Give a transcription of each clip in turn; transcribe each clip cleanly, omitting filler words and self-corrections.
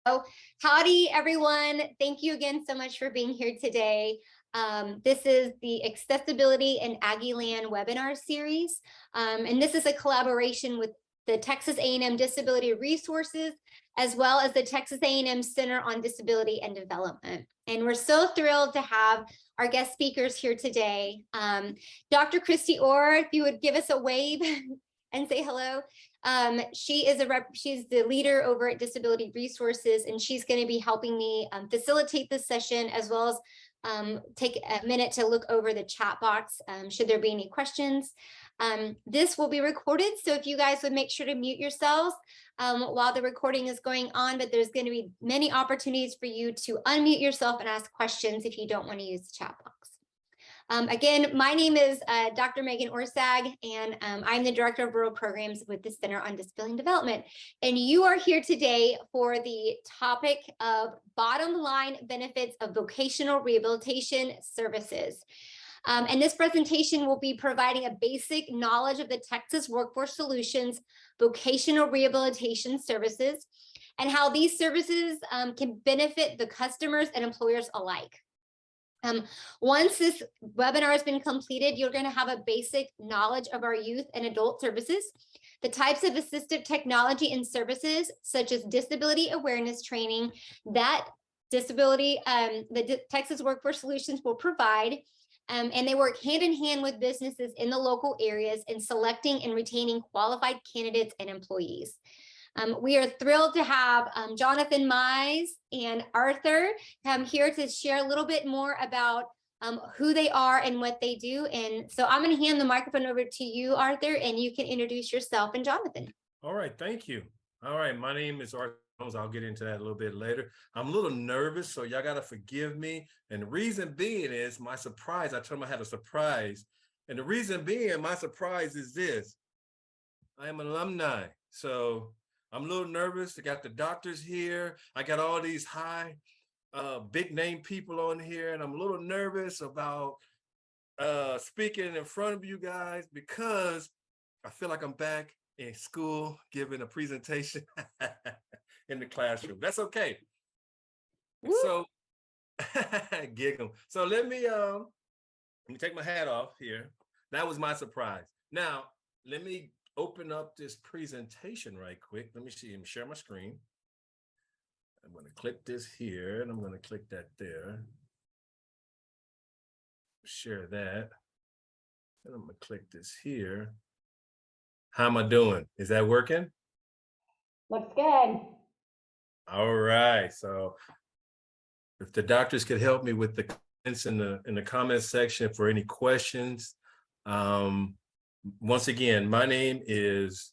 Oh, howdy, everyone. Thank you again so much for being here today. This is the Accessibility in Aggieland webinar series, and this is a collaboration with the Texas A&M Disability Resources, as well as the Texas A&M Center on Disability and Development. And we're so thrilled to have our guest speakers here today. Dr. Christy Orr, if you would give us a wave and say hello. She's the leader over at Disability Resources, and she's going to be helping me facilitate this session, as well as take a minute to look over the chat box should there be any questions. This will be recorded, so if you guys would make sure to mute yourselves while the recording is going on, but there's going to be many opportunities for you to unmute yourself and ask questions if you don't want to use the chat box. Again, my name is Dr. Megan Orsag, and I'm the Director of Rural Programs with the Center on Disability and Development. And you are here today for the topic of bottom line benefits of vocational rehabilitation services. And this presentation will be providing a basic knowledge of the Texas Workforce Solutions vocational rehabilitation services and how these services can benefit the customers and employers alike. Once this webinar has been completed, you're going to have a basic knowledge of our youth and adult services, the types of assistive technology and services, such as disability awareness training that the Texas Workforce Solutions will provide. And they work hand in hand with businesses in the local areas in selecting and retaining qualified candidates and employees. We are thrilled to have Jonathan Mize and Arthur here to share a little bit more about who they are and what they do. And so I'm going to hand the microphone over to you, Arthur, and you can introduce yourself and Jonathan. All right, thank you. All right, my name is Arthur Jones. I'll get into that a little bit later. I'm a little nervous, so y'all got to forgive me. And the reason being is my surprise. I told them I had a surprise. And the reason being my surprise is this. I am an alumni. So I'm a little nervous. I got the doctors here. I got all these high, big name people on here, and I'm a little nervous about speaking in front of you guys because I feel like I'm back in school giving a presentation in the classroom. That's okay. Woo. So giggle. So let me take my hat off here. That was my surprise. Now let me open up this presentation right quick. Let me see. Let me share my screen. I'm going to click this here, and I'm going to click that there. Share that. And I'm going to click this here. How am I doing? Is that working? Looks good. All right. So if the doctors could help me with the comments in the comments section for any questions. Once again, my name is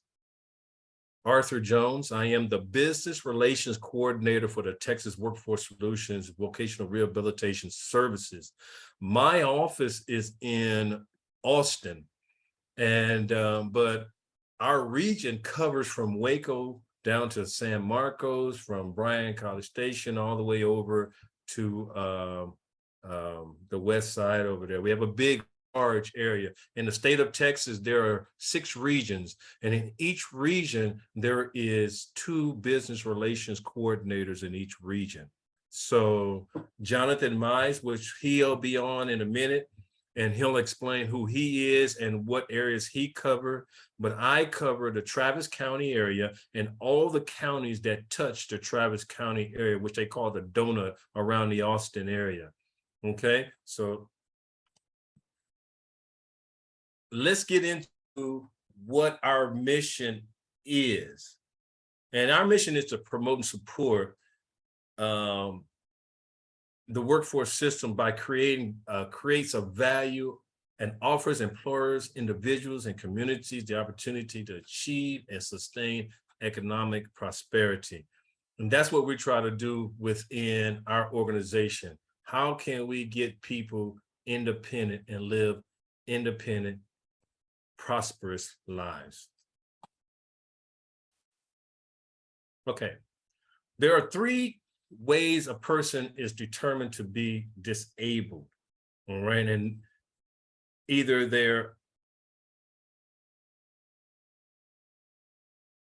Arthur Jones. I am the Business Relations Coordinator for the Texas Workforce Solutions Vocational Rehabilitation Services. My office is in Austin, and but our region covers from Waco down to San Marcos, from Bryan, College Station, all the way over to the west side over there. We have a big large area. In the state of Texas, there are 6 regions, and in each region, there is 2 business relations coordinators in each region. So Jonathan Mize, which he'll be on in a minute, and he'll explain who he is and what areas he covers. But I cover the Travis County area and all the counties that touch the Travis County area, which they call the donut around the Austin area. Okay, so let's get into what our mission is. And our mission is to promote and support the workforce system by creates a value and offers employers, individuals, and communities the opportunity to achieve and sustain economic prosperity. And that's what we try to do within our organization. How can we get people independent and live independent, prosperous lives? Okay, there are 3 ways a person is determined to be disabled, all right? And either they're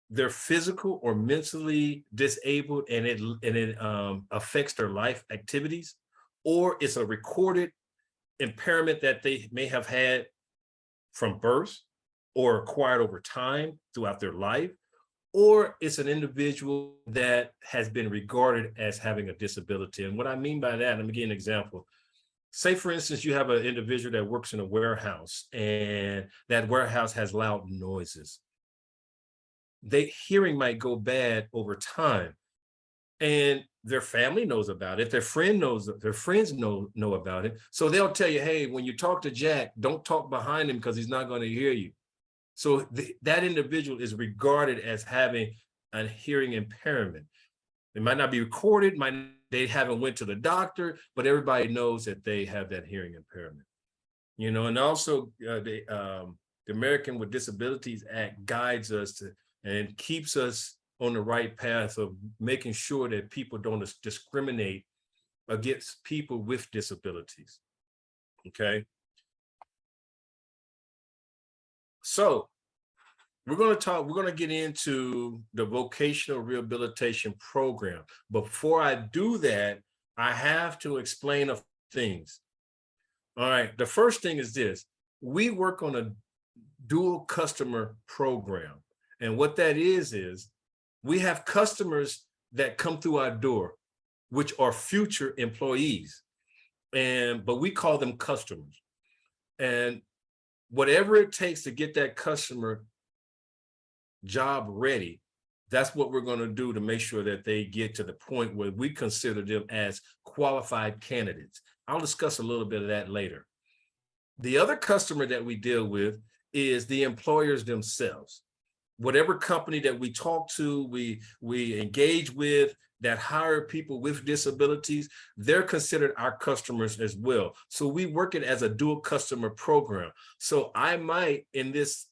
they're physical or mentally disabled and it affects their life activities, or it's a recorded impairment that they may have had from birth or acquired over time throughout their life, or it's an individual that has been regarded as having a disability. And what I mean by that, let me give you an example. Say, for instance, you have an individual that works in a warehouse and that warehouse has loud noises. Their hearing might go bad over time, and their family knows about it. Their friends know about it. So they'll tell you, hey, when you talk to Jack, don't talk behind him because he's not going to hear you. So that individual is regarded as having a hearing impairment. It might not be recorded, they haven't went to the doctor, but everybody knows that they have that hearing impairment. You know, and also the American with Disabilities Act guides us to and keeps us on the right path of making sure that people don't discriminate against people with disabilities. Okay. So we're going to get into the vocational rehabilitation program. Before I do that, I have to explain a few things. All right. The first thing is this: we work on a dual customer program. And what that is we have customers that come through our door, which are future employees. But we call them customers. And whatever it takes to get that customer job ready, that's what we're going to do to make sure that they get to the point where we consider them as qualified candidates. I'll discuss a little bit of that later. The other customer that we deal with is the employers themselves. Whatever company that we talk to, we engage with that hire people with disabilities, they're considered our customers as well. So we work it as a dual customer program. So I might, in this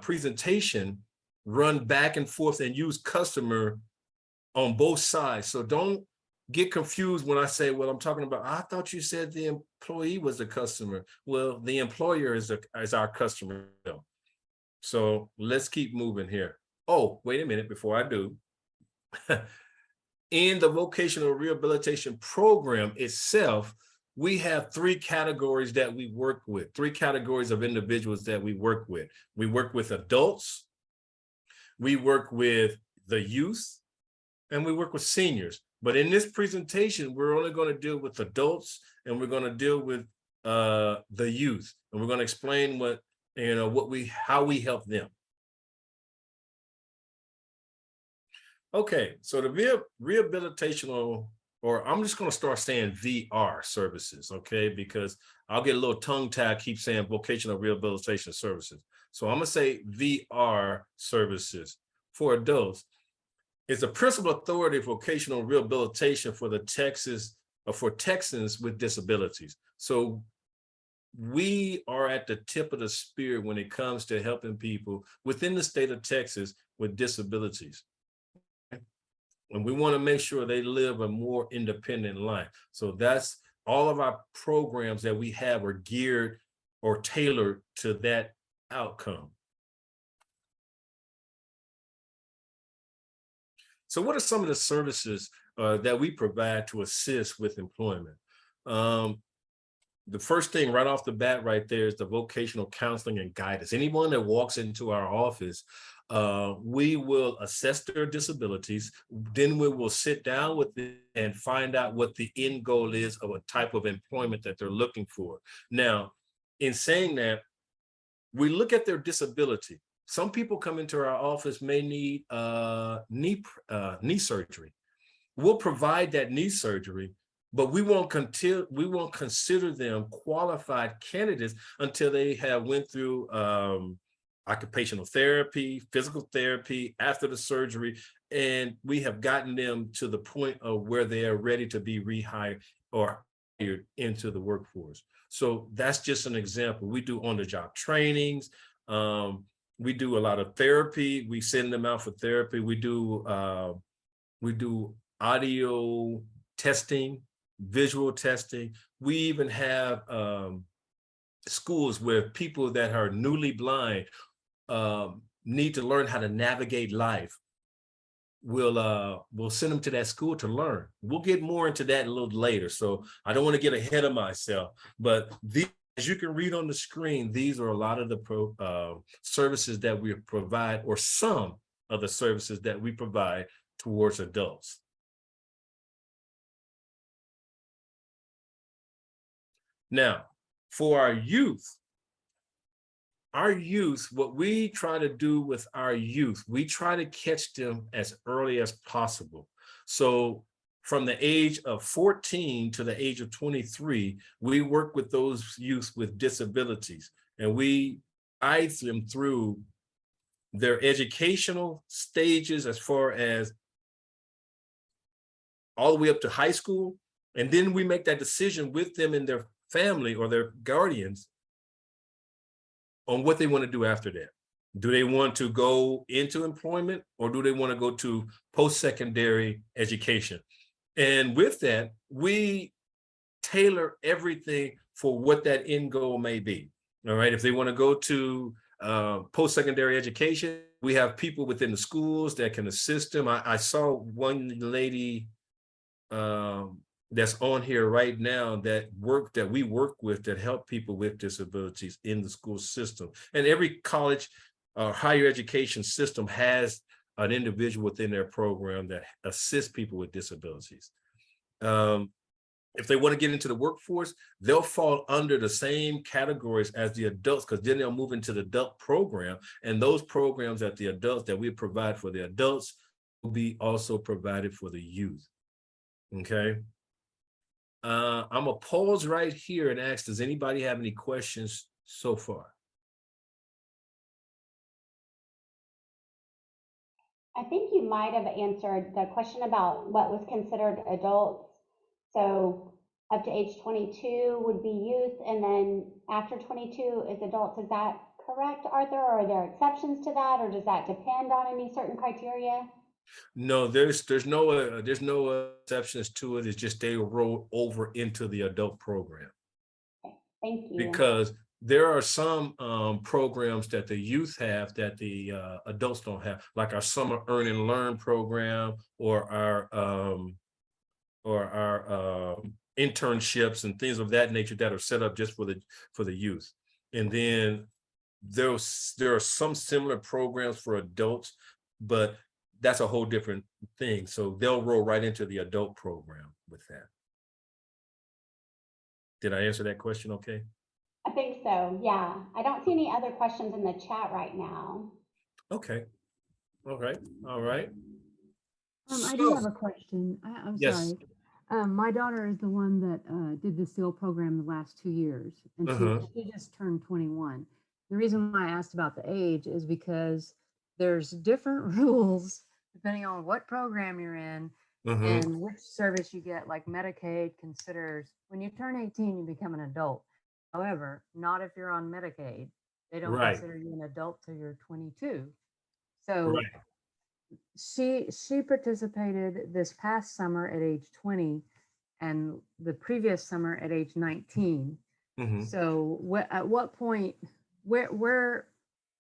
presentation, run back and forth and use customer on both sides. So don't get confused when I say, well, I'm talking about, I thought you said the employee was the customer. Well, the employer is our customer. So let's keep moving here. Oh, wait a minute before I do. In the vocational rehabilitation program itself, we have three categories that we work with, three categories of individuals that we work with. We work with adults, we work with the youth, and we work with seniors. But in this presentation, we're only going to deal with adults, and we're going to deal with the youth, and we're going to explain how we help them. Okay, so the rehabilitational, or I'm just going to start saying VR services, okay, because I'll get a little tongue-tied, keep saying vocational rehabilitation services. So I'm going to say VR services for adults. It's the principal authority of vocational rehabilitation for for Texans with disabilities. So we are at the tip of the spear when it comes to helping people within the state of Texas with disabilities. And we want to make sure they live a more independent life. So that's all of our programs that we have are geared or tailored to that outcome. So what are some of the services that we provide to assist with employment? The first thing right off the bat right there is the vocational counseling and guidance. Anyone that walks into our office, we will assess their disabilities. Then we will sit down with them and find out what the end goal is of a type of employment that they're looking for. Now, in saying that, we look at their disability. Some people come into our office may need knee surgery. We'll provide that knee surgery, but we won't consider them qualified candidates until they have went through occupational therapy, physical therapy after the surgery, and we have gotten them to the point of where they are ready to be rehired or hired into the workforce. So that's just an example. We do on-the-job trainings. We do a lot of therapy. We send them out for therapy. We do audio testing, visual testing. We even have schools where people that are newly blind need to learn how to navigate life, we'll send them to that school to learn. We'll get more into that a little later. So I don't want to get ahead of myself, but as you can read on the screen, these are a lot of the services that we provide, or some of the services that we provide towards adults. Now, for our youth, what we try to do with our youth, we try to catch them as early as possible. So from the age of 14 to the age of 23, we work with those youth with disabilities, and we guide them through their educational stages as far as all the way up to high school. And then we make that decision with them and their family or their guardians on what they want to do after that. Do they want to go into employment, or do they want to go to post-secondary education? And with that, we tailor everything for what that end goal may be. All right. If they want to go to post-secondary education, we have people within the schools that can assist them. I saw one lady that's on here right now that we work with, that help people with disabilities in the school system. And every college higher education system has an individual within their program that assists people with disabilities. If they want to get into the workforce, they'll fall under the same categories as the adults, because then they'll move into the adult program. And those programs that we provide for the adults will be also provided for the youth. Okay. I'm gonna pause right here and ask, does anybody have any questions so far? I think you might have answered the question about what was considered adults. So up to age 22 would be youth, and then after 22 is adults. Is that correct, Arthur? Or are there exceptions to that, or does that depend on any certain criteria? No, there's no exceptions to it. It's just they roll over into the adult program. Okay, thank you. Because there are some programs that the youth have that the adults don't have, like our summer earn and learn program, or our internships and things of that nature that are set up just for the youth. And then there are some similar programs for adults, but that's a whole different thing. So they'll roll right into the adult program with that. Did I answer that question okay? I think so, yeah. I don't see any other questions in the chat right now. Okay. All right. All right. I do have a question. I'm Yes. sorry. My daughter is the one that did the SEAL program the last 2 years, and she just turned 21. The reason why I asked about the age is because there's different rules depending on what program you're in and which service you get. Like Medicaid considers when you turn 18, you become an adult. However, not if you're on Medicaid. They don't consider you an adult till you're 22. So she participated this past summer at age 20 and the previous summer at age 19. So at what point, where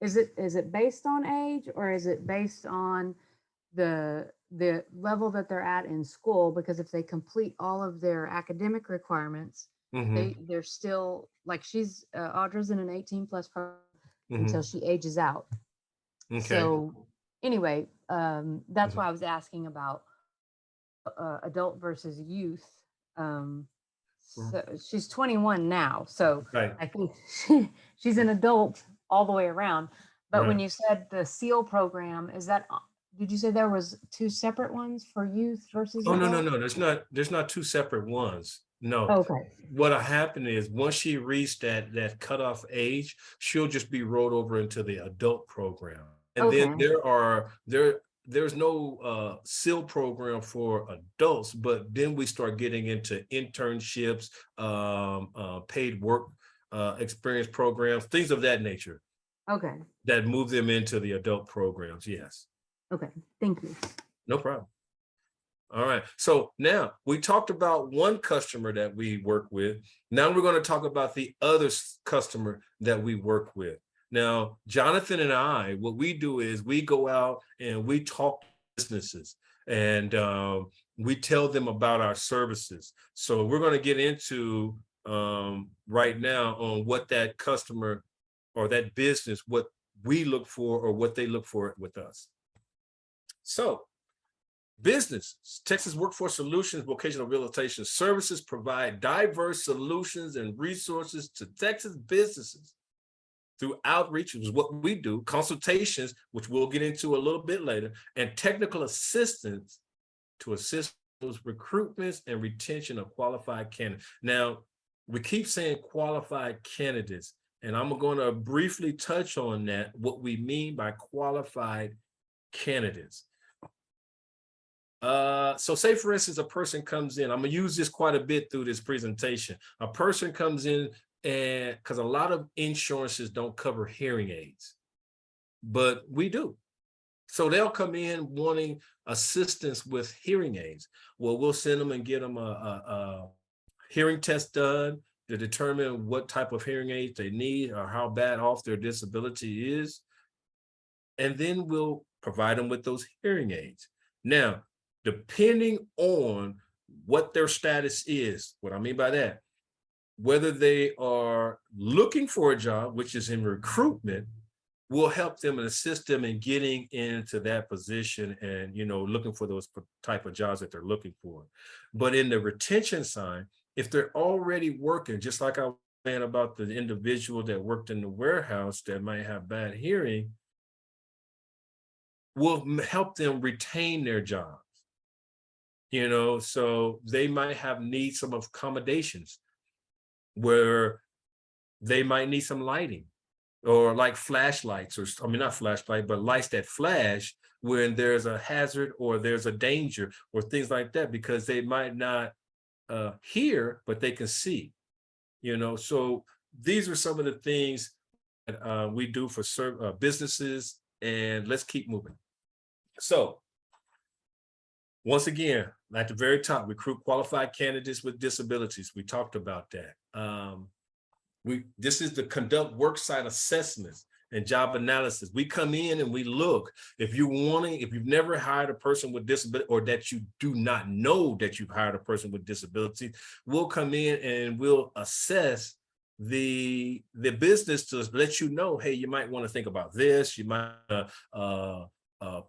is it based on age, or is it based on the level that they're at in school? Because if they complete all of their academic requirements, they're still, like, Audra's in an 18 plus program until she ages out. So anyway, that's why I was asking about adult versus youth. So she's 21 now, so I think she's an adult all the way around. But when you said the SEAL program, did you say there was 2 separate ones for youth versus adult? No. There's not 2 separate ones. No. Okay. What'll happen is once she reached that cutoff age, she'll just be rolled over into the adult program. And then there's no SEAL program for adults, but then we start getting into internships, paid work experience programs, things of that nature. Okay. That move them into the adult programs. Yes. Okay. Thank you. No problem. All right. So now we talked about one customer that we work with. Now we're going to talk about the other customer that we work with. Now, Jonathan and I, what we do is we go out and we talk to businesses, and we tell them about our services. So we're going to get into right now on what that customer or that business, what we look for or what they look for with us. So business, Texas Workforce Solutions Vocational Rehabilitation Services provide diverse solutions and resources to Texas businesses through outreach, which is what we do, consultations, which we'll get into a little bit later, and technical assistance to assist those recruitments and retention of qualified candidates. Now, we keep saying qualified candidates, and I'm going to briefly touch on that, what we mean by qualified candidates. So say, for instance, a person comes in, I'm gonna use this quite a bit through this presentation. A person comes in, and because a lot of insurances don't cover hearing aids, but we do. So they'll come in wanting assistance with hearing aids. Well, we'll send them and get them a hearing test done to determine what type of hearing aids they need or how bad off their disability is. And then we'll provide them with those hearing aids. Now, depending on what their status is, what I mean by that, whether they are looking for a job, which is in recruitment, we'll help them and assist them in getting into that position and, you know, looking for those type of jobs that they're looking for. But in the retention side, if they're already working, just like I was saying about the individual that worked in the warehouse that might have bad hearing, we'll help them retain their jobs. You know, so they might have need some accommodations where they might need some lighting, or like flashlights, or I mean, not flashlight, but lights that flash when there's a hazard or there's a danger or things like that, because they might not hear, but they can see, you know. So these are some of the things that we do for businesses, and let's keep moving. So once again, at the very top, recruit qualified candidates with disabilities. We talked about that. This is the conduct worksite assessments and job analysis. We come in and we look. If you've never hired a person with disability, or that you do not know that you've hired a person with disability, we'll come in and we'll assess the business to let you know, hey, you might want to think about this. You might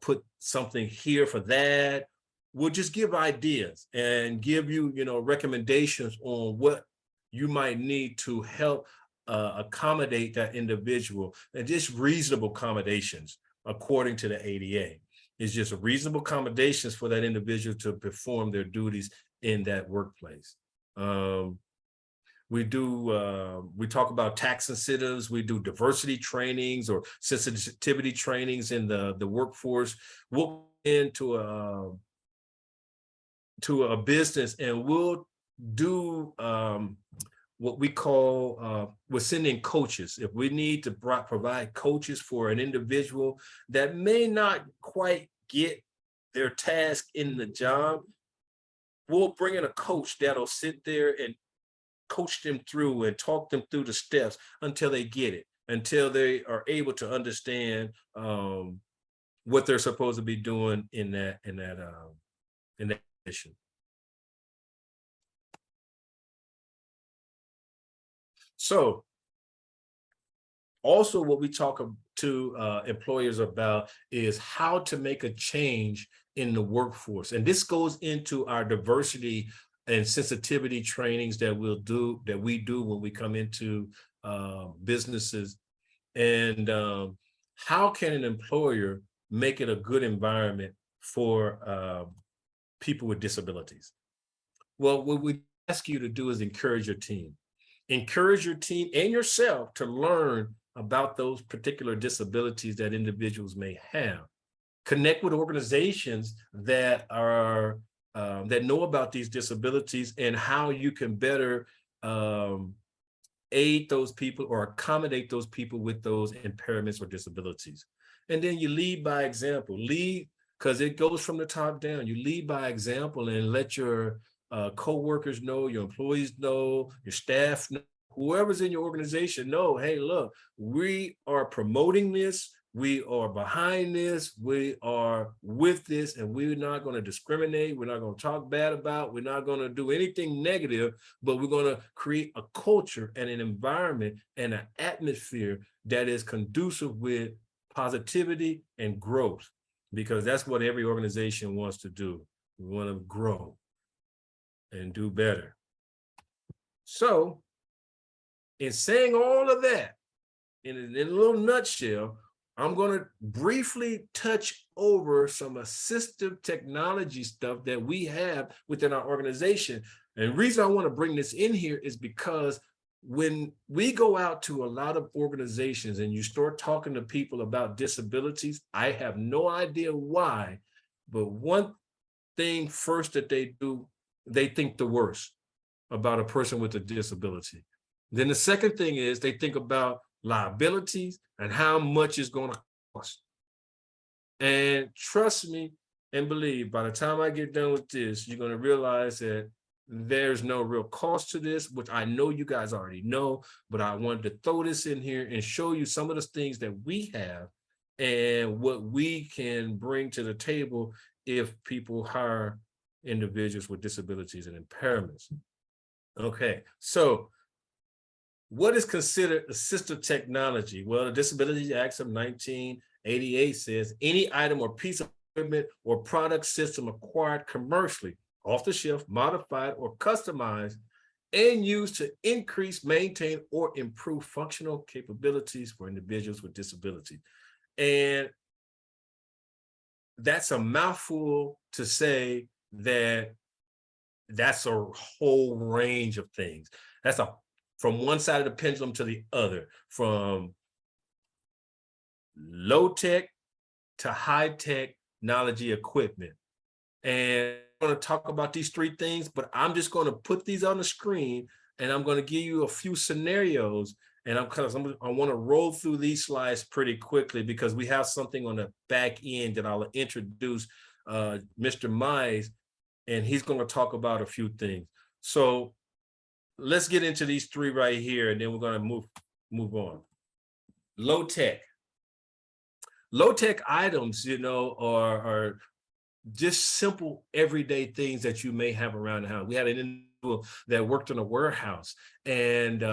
put something here for that. We'll just give ideas and give you, you know, recommendations on what you might need to help accommodate that individual, and just reasonable accommodations according to the ADA. It's just reasonable accommodations for that individual to perform their duties in that workplace. We talk about tax incentives. We do diversity trainings or sensitivity trainings in the workforce. We'll into a business and we'll do what we call, we're sending coaches. If we need to provide coaches for an individual that may not quite get their task in the job, we'll bring in a coach that'll sit there and coach them through and talk them through the steps until they get it, until they are able to understand what they're supposed to be doing in that position. So also what we talk to employers about is how to make a change in the workforce. And this goes into our diversity and sensitivity trainings that we do when we come into businesses. And how can an employer make it a good environment for people with disabilities? Well, what we ask you to do is encourage your team. Encourage your team and yourself to learn about those particular disabilities that individuals may have. Connect with organizations that are that know about these disabilities and how you can better aid those people or accommodate those people with those impairments or disabilities. And then you lead by example. Lead, because it goes from the top down. You lead by example and let your co-workers know, your employees know, your staff know whoever's in your organization know, hey, look, we are promoting this. We are behind this. We are with this, and we're not going to discriminate. We're not going to talk bad about. We're not going to do anything negative, but we're going to create a culture and an environment and an atmosphere that is conducive with positivity and growth, because that's what every organization wants to do. We want to grow and do better. So, in saying all of that, in a little nutshell, I'm going to briefly touch over some assistive technology stuff that we have within our organization. And the reason I want to bring this in here is because when we go out to a lot of organizations and you start talking to people about disabilities, I have no idea why, but one thing first that they do, they think the worst about a person with a disability. Then the second thing is they think about liabilities and how much it's going to cost. And trust me and believe, by the time I get done with this, you're going to realize that there's no real cost to this, which I know you guys already know, but I wanted to throw this in here and show you some of the things that we have and what we can bring to the table if people hire individuals with disabilities and impairments. Okay, so what is considered assistive technology? Well, the Disability Act of 1988 says any item or piece of equipment or product system acquired commercially, off the shelf, modified or customized, and used to increase, maintain, or improve functional capabilities for individuals with disabilities. And that's a mouthful to say that that's a whole range of things. That's from one side of the pendulum to the other, from low tech to high technology equipment. And I'm going to talk about these three things, but I'm just going to put these on the screen and I'm going to give you a few scenarios. And I want to roll through these slides pretty quickly because we have something on the back end that I'll introduce Mr. Mize, and he's going to talk about a few things. So let's get into these three right here, and then we're going to move on. Low tech. Low tech items, you know, are just simple everyday things that you may have around the house. We had an individual that worked in a warehouse, and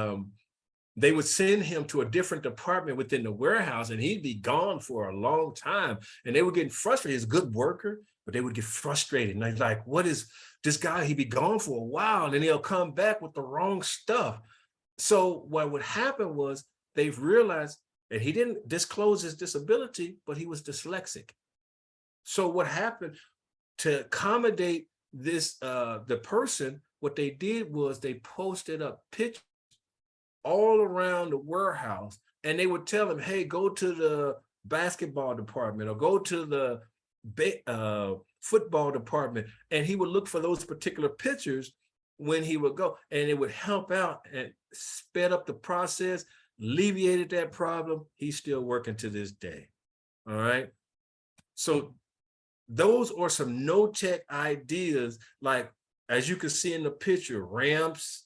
they would send him to a different department within the warehouse, and he'd be gone for a long time. And they were getting frustrated. He's a good worker, but they would get frustrated. And they're like, what is this guy? He'd be gone for a while, and then he'll come back with the wrong stuff. So what would happen was they've realized that he didn't disclose his disability, but he was dyslexic. So what happened to accommodate this, the person, what they did was they posted up pictures all around the warehouse, and they would tell him, hey, go to the basketball department or go to the football department. And he would look for those particular pictures when he would go, and it would help out and sped up the process, alleviated that problem. He's still working to this day. All right. So those are some no-tech ideas, like, as you can see in the picture, ramps,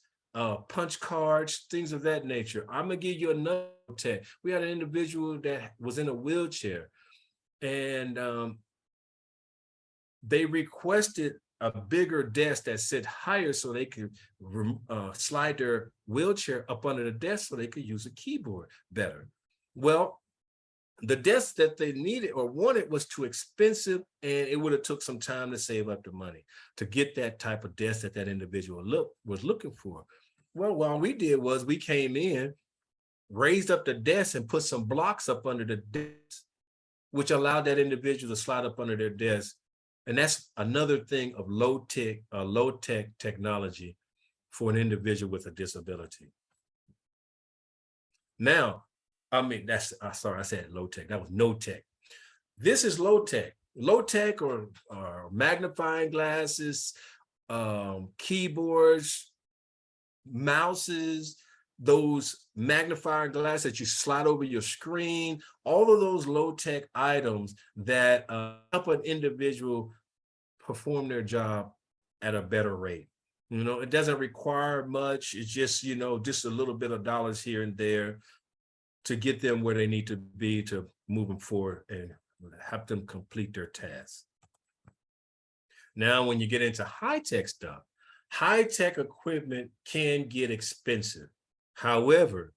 punch cards, things of that nature. I'm gonna give you another tech. We had an individual that was in a wheelchair, and they requested a bigger desk that sit higher so they could slide their wheelchair up under the desk so they could use a keyboard better. Well, the desk that they needed or wanted was too expensive, and it would have took some time to save up the money to get that type of desk that that individual was looking for. Well, what we did was we came in, raised up the desk, and put some blocks up under the desk, which allowed that individual to slide up under their desk. And that's another thing of low tech technology for an individual with a disability. Now, I mean, sorry, I said low tech. That was no tech. This is low tech. Low tech or magnifying glasses, keyboards, mouses, those magnifying glasses that you slide over your screen, all of those low tech items that help an individual perform their job at a better rate. You know, it doesn't require much. It's just, you know, just a little bit of dollars here and there to get them where they need to be to move them forward and help them complete their tasks. Now, when you get into high-tech stuff, high-tech equipment can get expensive. However,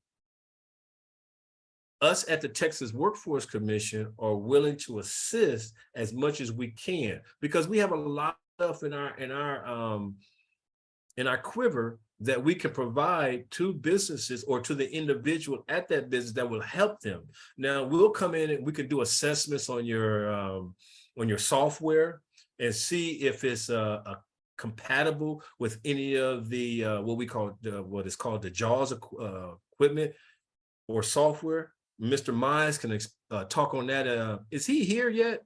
us at the Texas Workforce Commission are willing to assist as much as we can, because we have a lot of stuff in our quiver that we can provide to businesses or to the individual at that business that will help them. Now, we'll come in and we can do assessments on your software and see if it's compatible with any of the what we call what is called the JAWS equipment or software. Mr. Mize can talk on that. Is he here yet?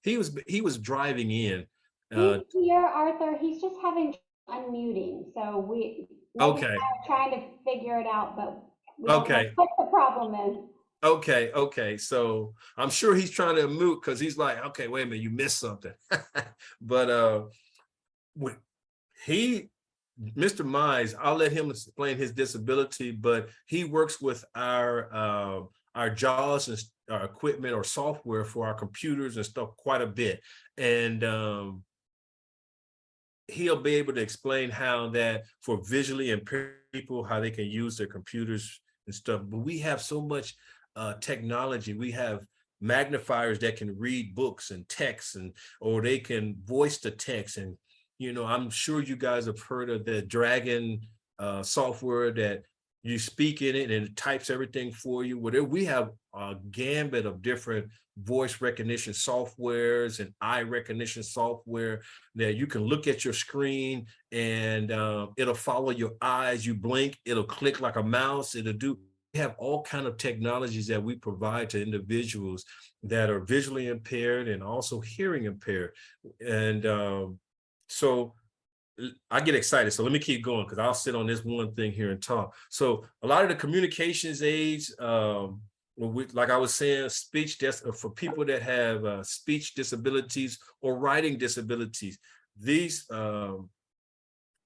He was driving in. He's here, Arthur. He's just having unmuting, so Meg and I are trying to figure it out, but we don't know what the problem is. Okay. So I'm sure he's trying to mute because he's like, okay, wait a minute, you missed something. But when Mr. Mize, I'll let him explain his disability, but he works with our JAWS and our equipment or software for our computers and stuff quite a bit. And he'll be able to explain how that for visually impaired people, how they can use their computers and stuff. But we have so much technology. We have magnifiers that can read books and texts, or they can voice the text. And, you know, I'm sure you guys have heard of the Dragon software that you speak in it and it types everything for you. Whatever, we have a gambit of different voice recognition softwares and eye recognition software that you can look at your screen and it'll follow your eyes. You blink, it'll click like a mouse. We have all kinds of technologies that we provide to individuals that are visually impaired and also hearing impaired. And so I get excited. So let me keep going because I'll sit on this one thing here and talk. So a lot of the communications aids, like I was saying, speech for people that have speech disabilities or writing disabilities, these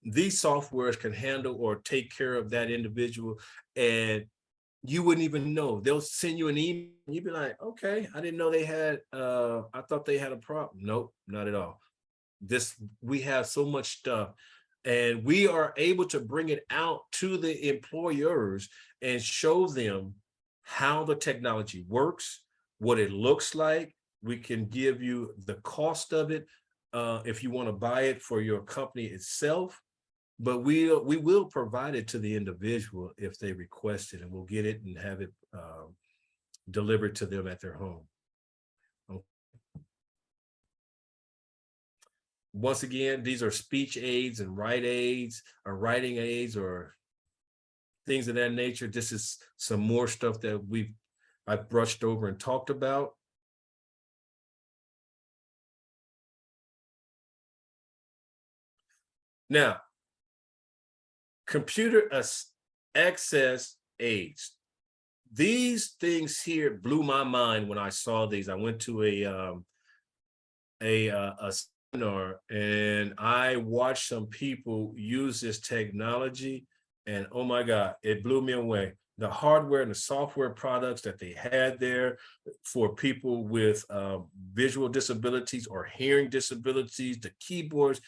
softwares can handle or take care of that individual, and you wouldn't even know. They'll send you an email, and you'd be like, okay, I didn't know they had, I thought they had a problem. Nope, not at all. We have so much stuff, and we are able to bring it out to the employers and show them how the technology works, what it looks like. We can give you the cost of it if you want to buy it for your company itself, but we will provide it to the individual if they request it, and we'll get it and have it delivered to them at their home. Once again, these are speech aids and write aids or writing aids or things of that nature. This is some more stuff that I've brushed over and talked about. Now, computer access aids. These things here blew my mind when I saw these. I went to a seminar and I watched some people use this technology, and oh my God, it blew me away. The hardware and the software products that they had there for people with visual disabilities or hearing disabilities, the keyboards,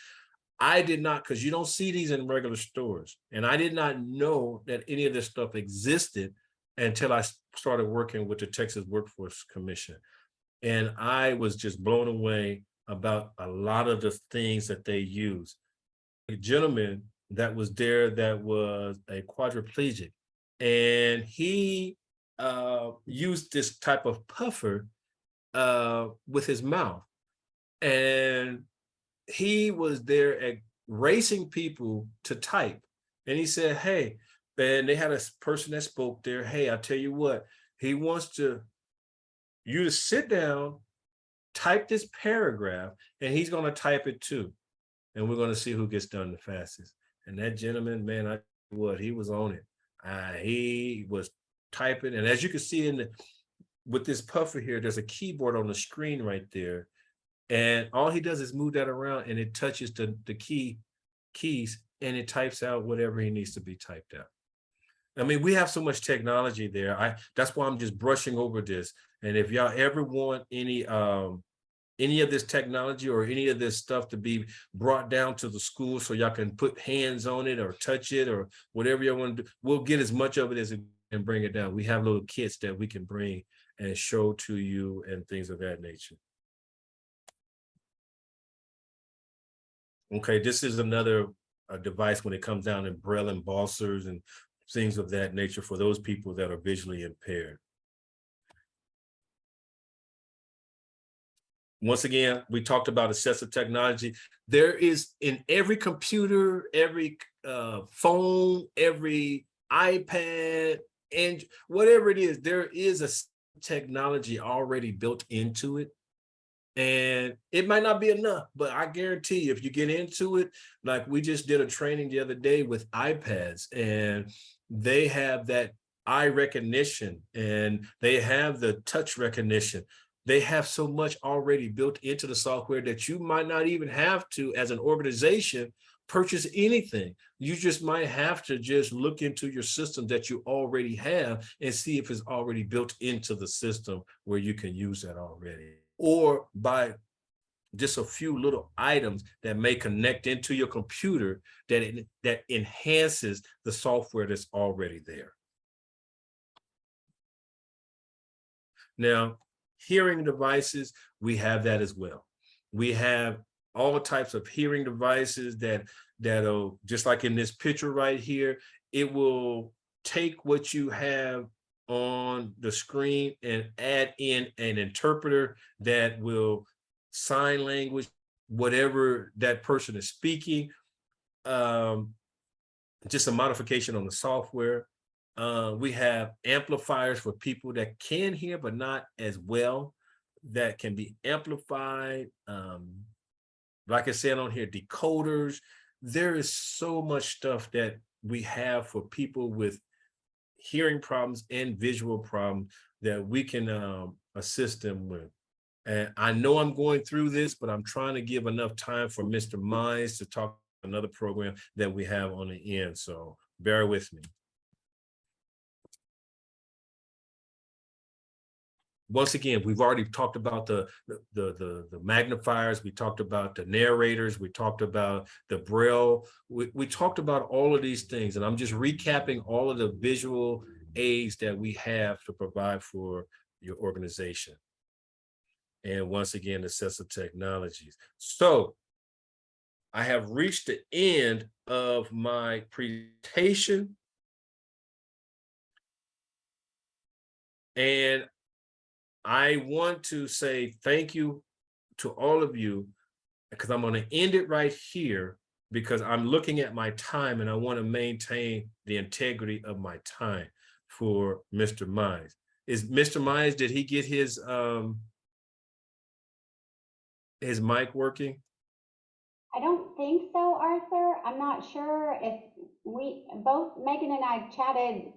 I did not, because you don't see these in regular stores. And I did not know that any of this stuff existed until I started working with the Texas Workforce Commission. And I was just blown away about a lot of the things that they use. A gentleman that was there that was a quadriplegic, and he used this type of puffer with his mouth. And he was there racing people to type. And he said, hey, and they had a person that spoke there. Hey, I'll tell you what, he wants you to sit down, type this paragraph, and he's going to type it too. And we're going to see who gets done the fastest. And that gentleman, man, he was on it. He was typing. And as you can see with this puffer here, there's a keyboard on the screen right there. And all he does is move that around and it touches the key keys and it types out whatever he needs to be typed out. I mean, we have so much technology there. That's why I'm just brushing over this. And if y'all ever want any of this technology or any of this stuff to be brought down to the school so y'all can put hands on it or touch it or whatever you want to do, we'll get as much of it as we can bring it down. We have little kits that we can bring and show to you and things of that nature. Okay, this is another device when it comes down in Braille embossers and things of that nature for those people that are visually impaired. Once again, we talked about assistive technology. There is in every computer, every phone, every iPad, and whatever it is, there is a technology already built into it. And it might not be enough, but I guarantee you, if you get into it, like we just did a training the other day with iPads, and they have that eye recognition and they have the touch recognition. They have so much already built into the software that you might not even have to, as an organization, purchase anything. You just might have to just look into your system that you already have and see if it's already built into the system where you can use that already. Or buy just a few little items that may connect into your computer that enhances the software that's already there. Now, hearing devices, we have that as well. We have all types of hearing devices that'll, just like in this picture right here, it will take what you have on the screen and add in an interpreter that will sign language, whatever that person is speaking, just a modification on the software. We have amplifiers for people that can hear, but not as well, that can be amplified. Like I said on here, decoders. There is so much stuff that we have for people with hearing problems and visual problems that we can assist them with. And I know I'm going through this, but I'm trying to give enough time for Mr. Mines to talk about another program that we have on the end. So bear with me. Once again, we've already talked about the magnifiers. We talked about the narrators. We talked about the Braille. We talked about all of these things, and I'm just recapping all of the visual aids that we have to provide for your organization. And once again, assistive technologies. So I have reached the end of my presentation. And I want to say thank you to all of you, because I'm going to end it right here because I'm looking at my time and I want to maintain the integrity of my time for Mr. Mines. Is Mr. Mines, did he get his mic working? I don't think so, Arthur. I'm not sure if both Megan and I chatted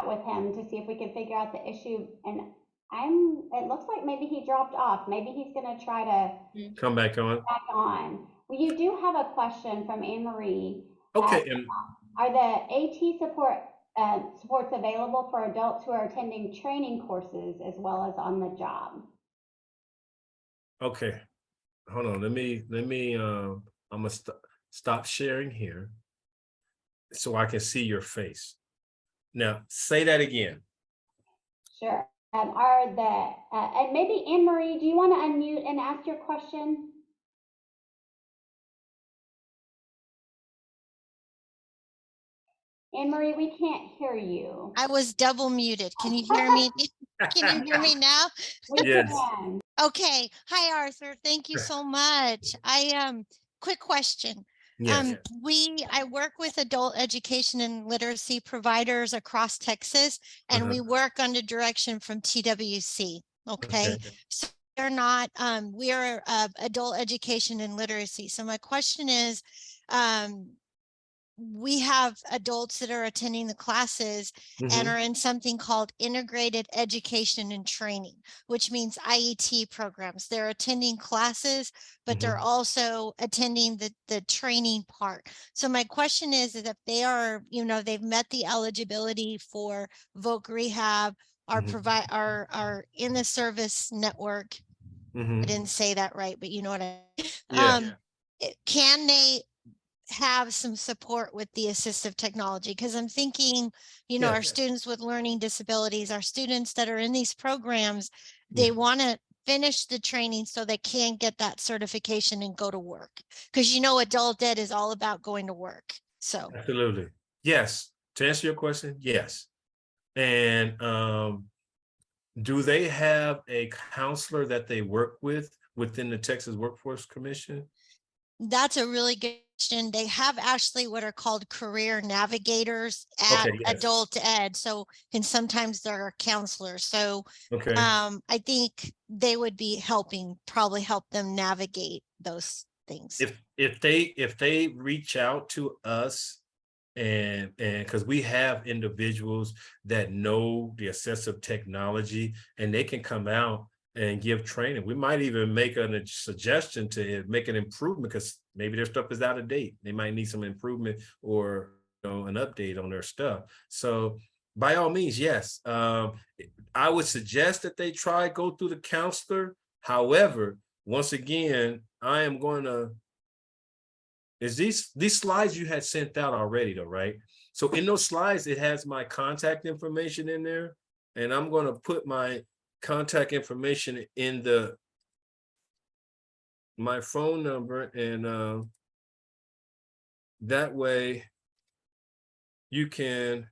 with him to see if we could figure out the issue, and it looks like maybe he dropped off. Maybe he's going to try to come back on. Well, you do have a question from Anne Marie. Okay. Are the AT supports available for adults who are attending training courses as well as on the job? Okay. Hold on. Let me I'm gonna stop sharing here so I can see your face. Now say that again. Sure. And maybe Anne Marie, do you want to unmute and ask your question? Anne Marie, we can't hear you. I was double muted. Can you hear me? Can you hear me now? Yes. Okay. Hi, Arthur. Thank you so much. Quick question. Yes. I work with adult education and literacy providers across Texas, and we work under direction from TWC. Okay. So they're not, we are adult education and literacy. So my question is, we have adults that are attending the classes and are in something called integrated education and training, which means IET programs. They're attending classes, but they're also attending the training part. So my question is if they are, they've met the eligibility for Voc Rehab, are in the service network. I didn't say that right, but you know what I mean. Yeah. Can they have some support with the assistive technology? Because I'm thinking, Yeah. our students with learning disabilities, our students that are in these programs, Yeah. they want to finish the training so they can get that certification and go to work. Because adult ed is all about going to work. So Absolutely. Yes. To answer your question, yes. And do they have a counselor that they work with within the Texas Workforce Commission? that's a really good question. They have actually what are called career navigators at Okay, yes. adult ed. So, and sometimes they're counselors. So, Okay. I think they would be probably help them navigate those things. If they reach out to us and because we have individuals that know the assistive technology and they can come out and give training. We might even make a suggestion to make an improvement because maybe their stuff is out of date. They might need some improvement or an update on their stuff. So by all means, yes. I would suggest that they go through the counselor. However, once again, I am going to these slides you had sent out already though, right? So in those slides, it has my contact information in there, and I'm going to put my contact information in my phone number, and that way you can,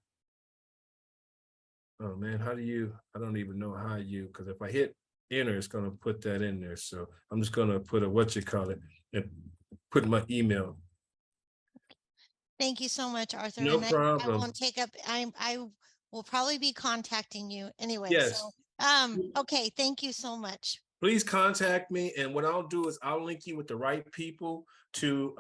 oh man, I don't even know how because if I hit enter, it's going to put that in there. So I'm just going to put and put my email. Thank you so much, Arthur. No and I problem. won't take up, I will probably be contacting you anyway. Yes. So, okay. Thank you so much. Please contact me, and what I'll do is I'll link you with the right people to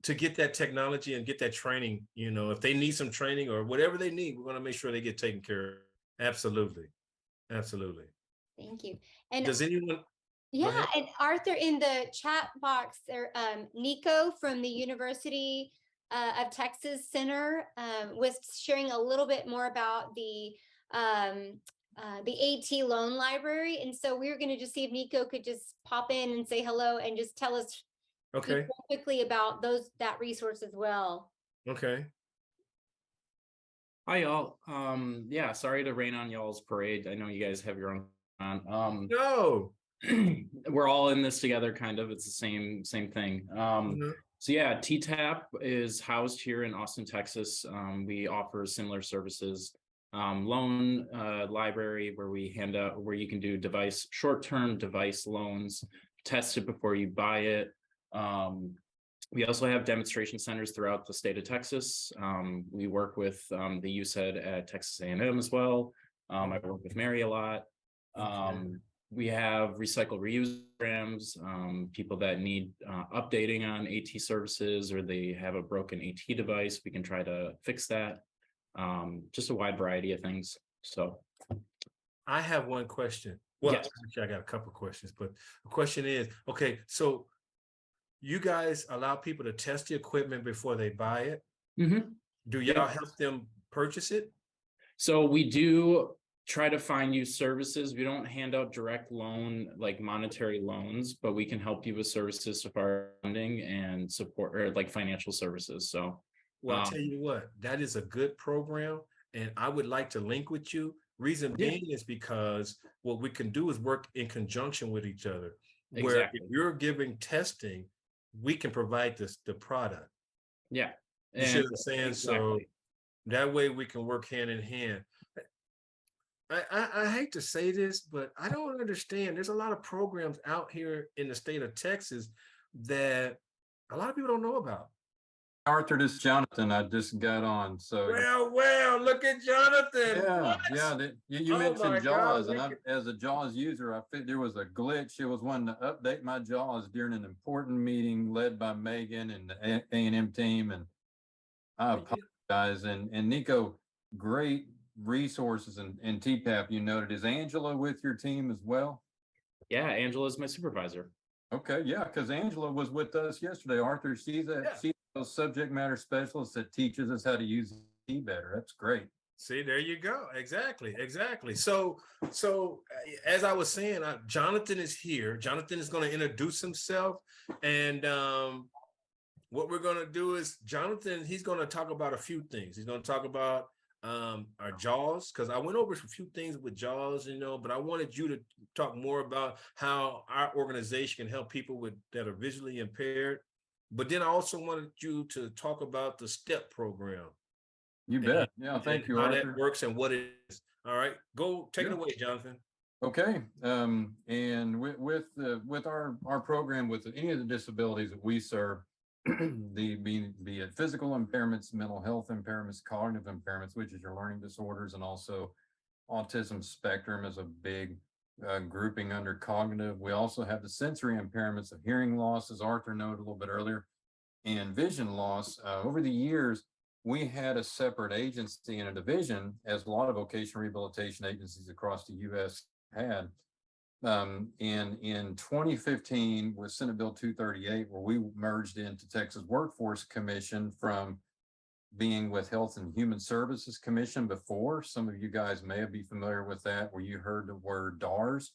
get that technology and get that training. If they need some training or whatever they need, we're going to make sure they get taken care of. Absolutely. Thank you. And does anyone? yeah, and Arthur, in the chat box there, Nico from the University of Texas Center was sharing a little bit more about the AT loan library. And so we were going to just see if Nico could just pop in and say hello and just tell us quickly about that resource as well. Okay. Hi y'all. Yeah, sorry to rain on y'all's parade. I know you guys have your own on. No. We're all in this together, kind of. It's the same thing. So yeah, TTAP is housed here in Austin, Texas. We offer similar services. Loan library where you can do short-term device loans, test it before you buy it. We also have demonstration centers throughout the state of Texas. We work with the USED at Texas A&M as well. I work with Mary a lot. We have recycle reuse programs, people that need updating on AT services or they have a broken AT device, we can try to fix that. Just a wide variety of things. So I have one question. Well, yes. Actually, I got a couple of questions, but the question is, okay, so you guys allow people to test the equipment before they buy it? Do y'all help them purchase it? So we do try to find you services. We don't hand out direct loan, like monetary loans, but we can help you with services for funding and support or like financial services. So well, I'll tell you what, that is a good program. And I would like to link with you. Reason being is because what we can do is work in conjunction with each other. Where if you're giving testing, we can provide the product. Yeah. You see what I'm saying? So that way we can work hand in hand. I hate to say this, but I don't understand. There's a lot of programs out here in the state of Texas that a lot of people don't know about. Arthur, this is Jonathan. I just got on. So Well, look at Jonathan. yeah, What? yeah. You Oh my mentioned God, JAWS, and as a JAWS user, I think there was a glitch. It was wanting to update my JAWS during an important meeting led by Megan and the A&M team, and I apologize. And Nico, great resources and TPAP. You noted, is Angela with your team as well? Yeah, Angela's my supervisor. Okay, yeah, because Angela was with us yesterday. Arthur, she's a subject matter specialist that teaches us how to use it better. That's great. See, there you go. Exactly. So as I was saying, Jonathan is here. Jonathan is going to introduce himself, and what we're going to do is Jonathan, he's going to talk about a few things. He's going to talk about our JAWS, because I went over a few things with JAWS, but I wanted you to talk more about how our organization can help people that are visually impaired. But then I also wanted you to talk about the STEP program. You bet. Yeah, thank you, how Arthur. that works and what it is. All right, go take it away, Jonathan. Okay, and with our program, with any of the disabilities that we serve, be it physical impairments, mental health impairments, cognitive impairments, which is your learning disorders, and also autism spectrum is a big grouping under cognitive. We also have the sensory impairments of hearing loss, as Arthur noted a little bit earlier, and vision loss. Over the years, we had a separate agency and a division, as a lot of vocational rehabilitation agencies across the U.S. had. In 2015 with Senate Bill 238, where we merged into Texas Workforce Commission from being with Health and Human Services Commission before. Some of you guys may be familiar with that, where you heard the word DARS,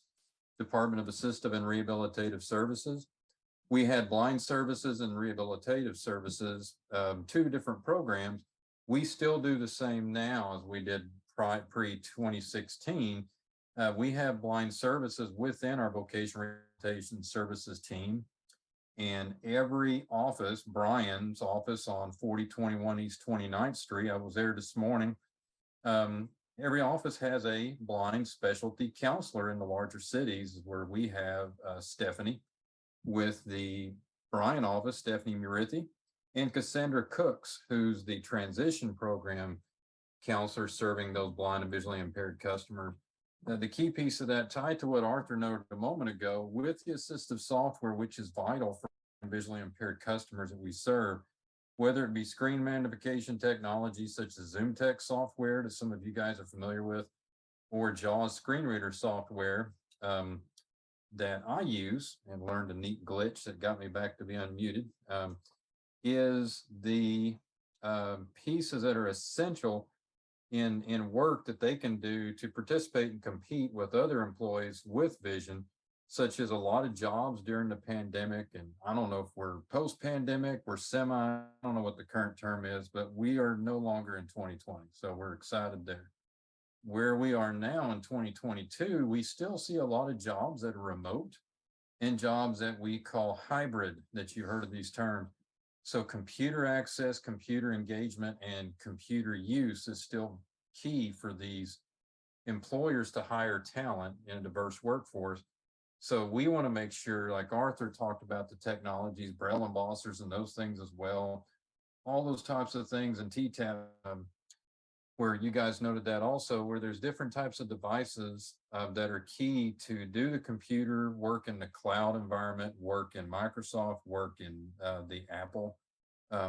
Department of Assistive and Rehabilitative Services. We had blind services and rehabilitative services, two different programs. We still do the same now as we did pre-2016. We have blind services within our vocational rehabilitation services team. And every office, Brian's office on 4021 East 29th Street, I was there this morning. Every office has a blind specialty counselor in the larger cities, where we have Stephanie with the Bryan office, Stephanie Murithi, and Cassandra Cooks, who's the transition program counselor serving those blind and visually impaired customers. The key piece of that, tied to what Arthur noted a moment ago, with the assistive software, which is vital for visually impaired customers that we serve, whether it be screen magnification technology such as ZoomText software that some of you guys are familiar with, or JAWS screen reader software that I use and learned a neat glitch that got me back to be unmuted, is the pieces that are essential in work that they can do to participate and compete with other employees with vision, such as a lot of jobs during the pandemic. And I don't know if we're post-pandemic, we're I don't know what the current term is, but we are no longer in 2020. So we're excited there. Where we are now in 2022, we still see a lot of jobs that are remote and jobs that we call hybrid, that you heard of these terms. So computer access, computer engagement, and computer use is still key for these employers to hire talent in a diverse workforce. So we want to make sure, like Arthur talked about, the technologies, braille embossers and those things as well, all those types of things, and TTAP, where you guys noted that also, where there's different types of devices that are key to do the computer work in the cloud environment, work in Microsoft, work in the Apple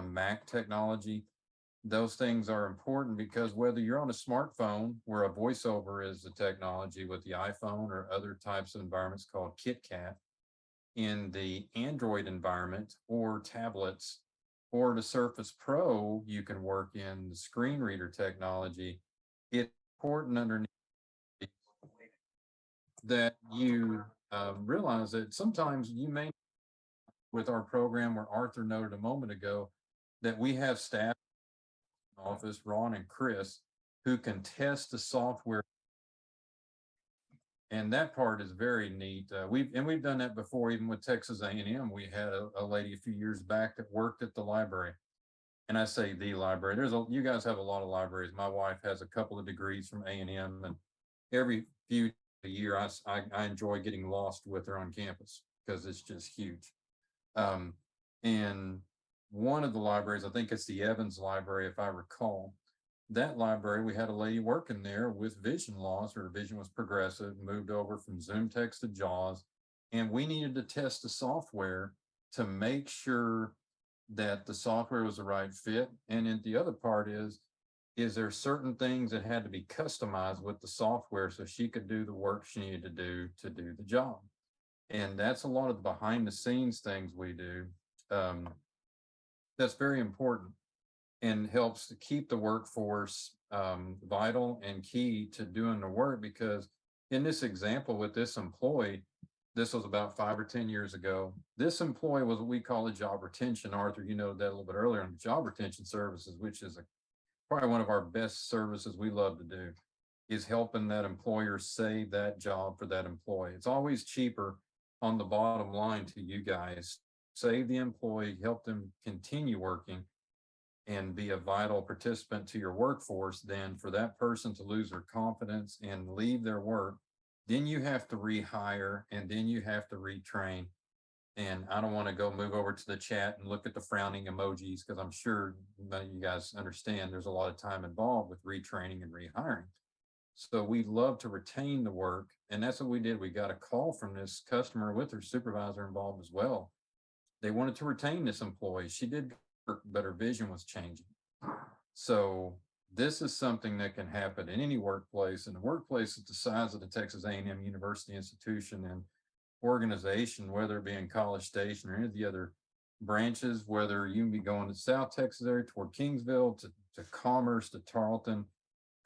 Mac technology. Those things are important because whether you're on a smartphone, where a voiceover is the technology with the iPhone, or other types of environments called KitKat, in the Android environment, or tablets, or the Surface Pro, you can work in the screen reader technology. It's important underneath that you realize that sometimes you may, with our program, where Arthur noted a moment ago, that we have staff in the office, Ron and Chris, who can test the software. And that part is very neat. We've done that before, even with Texas A&M. We had a lady a few years back that worked at the library. And I say the library. You guys have a lot of libraries. My wife has a couple of degrees from A&M, and every few year I enjoy getting lost with her on campus because it's just huge. And one of the libraries, I think it's the Evans Library, if I recall, that library, we had a lady working there with vision loss. Her vision was progressive, moved over from Zoom text to JAWS, and we needed to test the software to make sure that the software was the right fit. And then the other part is there certain things that had to be customized with the software so she could do the work she needed to do the job. And that's a lot of the behind the scenes things we do. That's very important and helps to keep the workforce vital and key to doing the work. Because in this example with this employee, this was about 5 or 10 years ago. This employee was what we call a job retention. Arthur, you know that a little bit earlier on job retention services, which is probably one of our best services we love to do, is helping that employer save that job for that employee. It's always cheaper on the bottom line to you guys. Save the employee, help them continue working and be a vital participant to your workforce than for that person to lose their confidence and leave their work. Then you have to rehire and then you have to retrain. And I don't want to move over to the chat and look at the frowning emojis because I'm sure none of you guys understand there's a lot of time involved with retraining and rehiring. So we love to retain the work. And that's what we did. We got a call from this customer with her supervisor involved as well. They wanted to retain this employee. She did work, but her vision was changing. So this is something that can happen in any workplace, and the workplace is the size of the Texas A&M University institution and organization, whether it be in College Station or any of the other branches, whether you can be going to South Texas area toward Kingsville to Commerce, to Tarleton,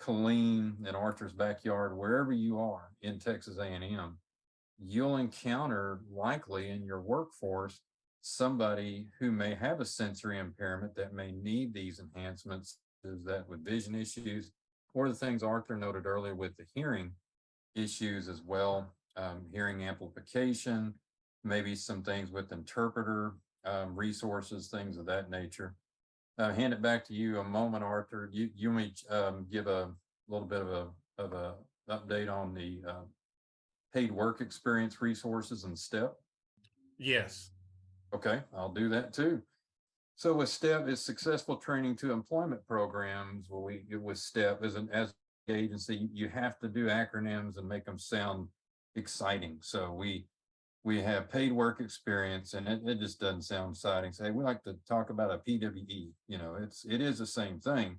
Killeen, and Arthur's backyard, wherever you are in Texas A&M, you'll encounter likely in your workforce somebody who may have a sensory impairment that may need these enhancements, is that with vision issues, or the things Arthur noted earlier with the hearing issues as well, hearing amplification, maybe some things with interpreter resources, things of that nature. Hand it back to you a moment, Arthur. You may give a little bit of a update on the paid work experience resources and STEP. Yes. Okay, I'll do that too. So with STEP is successful training to employment programs. Well, with STEP as an agency, you have to do acronyms and make them sound exciting. So we have paid work experience, and it just doesn't sound exciting. Say we like to talk about a PWE. You know, it is the same thing,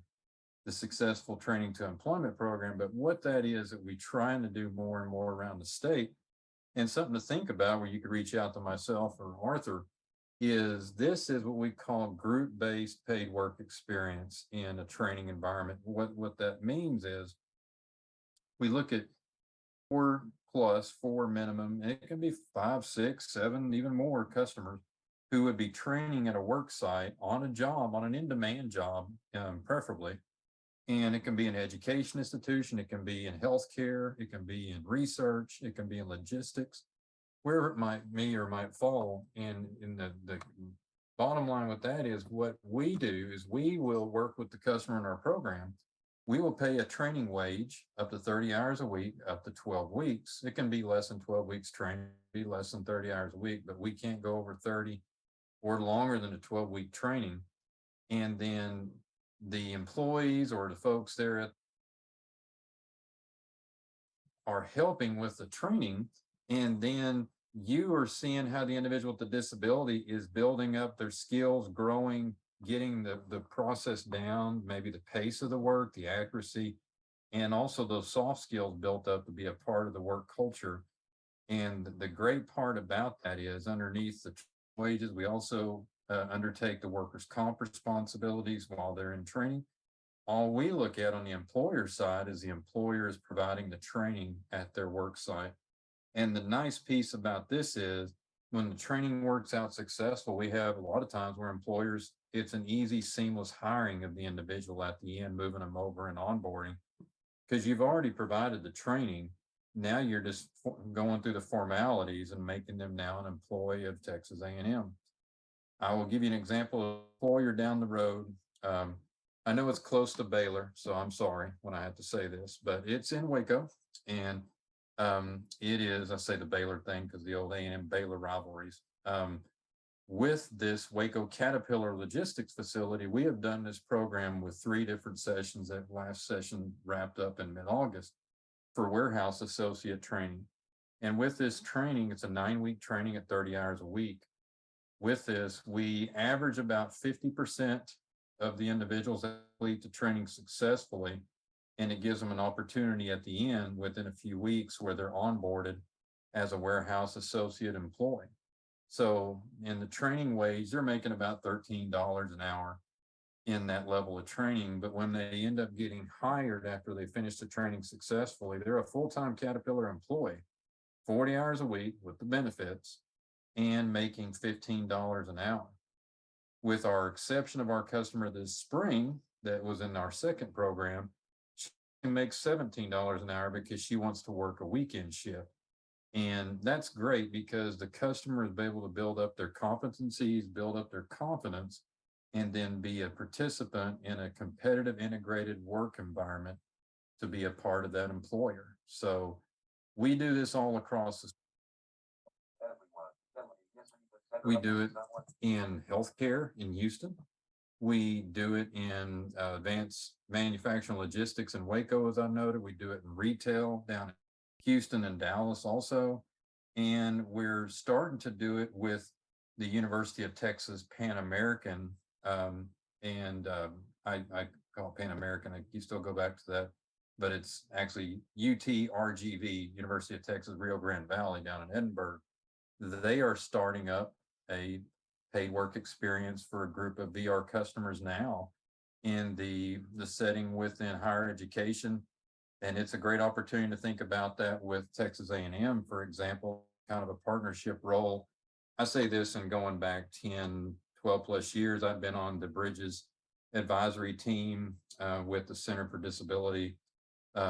the successful training to employment program. But what that is that we're trying to do more and more around the state, and something to think about where you could reach out to myself or Arthur, is this is what we call group-based paid work experience in a training environment. What that means is we look at 4 minimum, and it can be 5, 6, 7, even more customers who would be training at a work site on a job, on an in-demand job, preferably. And it can be an education institution, it can be in healthcare, it can be in research, it can be in logistics, wherever it might be or might fall. And in the bottom line with that is what we do is we will work with the customer in our program. We will pay a training wage up to 30 hours a week, up to 12 weeks. It can be less than 12 weeks training, be less than 30 hours a week, but we can't go over 30 or longer than a 12-week training. And then the employees or the folks there are helping with the training, and then you are seeing how the individual with the disability is building up their skills, growing, getting the process down, maybe the pace of the work, the accuracy, and also those soft skills built up to be a part of the work culture. And the great part about that is underneath the wages, we also undertake the workers' comp responsibilities while they're in training. All we look at on the employer side is the employer is providing the training at their work site. And the nice piece about this is when the training works out successful, we have a lot of times where employers, it's an easy, seamless hiring of the individual at the end, moving them over and onboarding, because you've already provided the training. Now you're just going through the formalities and making them now an employee of Texas A&M. I will give you an example of an employer down the road. I know it's close to Baylor, so I'm sorry when I have to say this, but it's in Waco, and it is, I say the Baylor thing because the old A&M Baylor rivalries. with this Waco Caterpillar Logistics Facility, we have done this program with 3 different sessions. That last session wrapped up in mid-August for warehouse associate training. And with this training, it's a 9-week training at 30 hours a week. With this, we average about 50% of the individuals that complete the training successfully, and it gives them an opportunity at the end within a few weeks where they're onboarded as a warehouse associate employee. So in the training wage, they're making about $13 an hour in that level of training. But when they end up getting hired after they finish the training successfully, they're a full-time Caterpillar employee, 40 hours a week with the benefits, and making $15 an hour. With our exception of our customer this spring that was in our second program, she makes $17 an hour because she wants to work a weekend shift. And that's great because the customer is able to build up their competencies, build up their confidence, and then be a participant in a competitive integrated work environment to be a part of that employer. So we do this all across the. We do it in healthcare in Houston. We do it in advanced manufacturing logistics in Waco, as I noted. We do it in retail down in Houston and Dallas also. And we're starting to do it with the University of Texas Pan American. I call it Pan American. You still go back to that, but it's actually UTRGV, University of Texas Rio Grande Valley down in Edinburgh. They are starting up a paid work experience for a group of VR customers now in the setting within higher education. And it's a great opportunity to think about that with Texas A&M, for example, kind of a partnership role. I say this, and going back 10, 12 plus years, I've been on the Bridges advisory team with the Center for Disability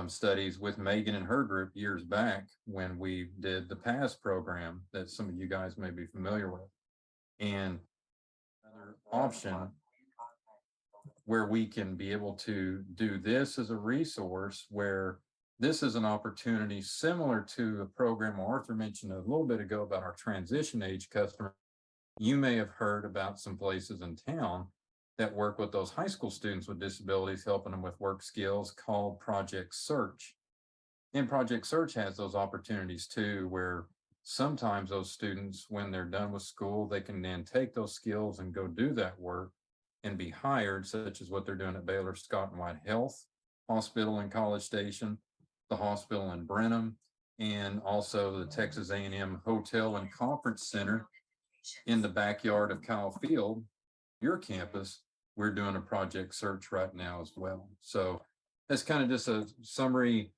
Studies with Megan and her group years back when we did the PASS program that some of you guys may be familiar with. And another option where we can be able to do this as a resource, where this is an opportunity similar to a program Arthur mentioned a little bit ago about our transition age customer. You may have heard about some places in town that work with those high school students with disabilities, helping them with work skills, called Project Search. And Project Search has those opportunities too, where sometimes those students, when they're done with school, they can then take those skills and go do that work and be hired, such as what they're doing at Baylor Scott and White Health Hospital in College Station, the hospital in Brenham, and also the Texas A&M Hotel and Conference Center in the backyard of Kyle Field, your campus. We're doing a Project Search right now as well. So that's kind of just a summary,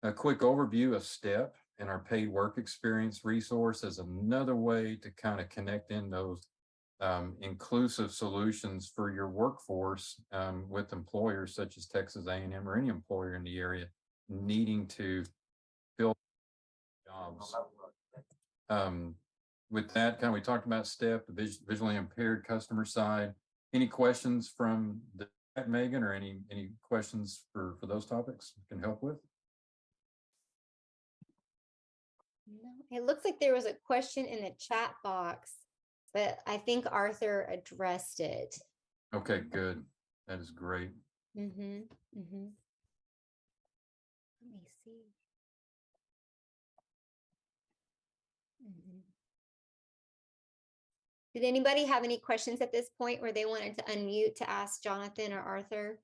a quick overview of STEP and our paid work experience resource as another way to kind of connect in those inclusive solutions for your workforce with employers such as Texas A&M or any employer in the area needing to fill jobs. With that, we talked about STEP, the visually impaired customer side. Any questions from Megan, or any questions for those topics I can help with? No, it looks like there was a question in the chat box, but I think Arthur addressed it. Okay, good. That is great. Let me see. Did anybody have any questions at this point where they wanted to unmute to ask Jonathan or Arthur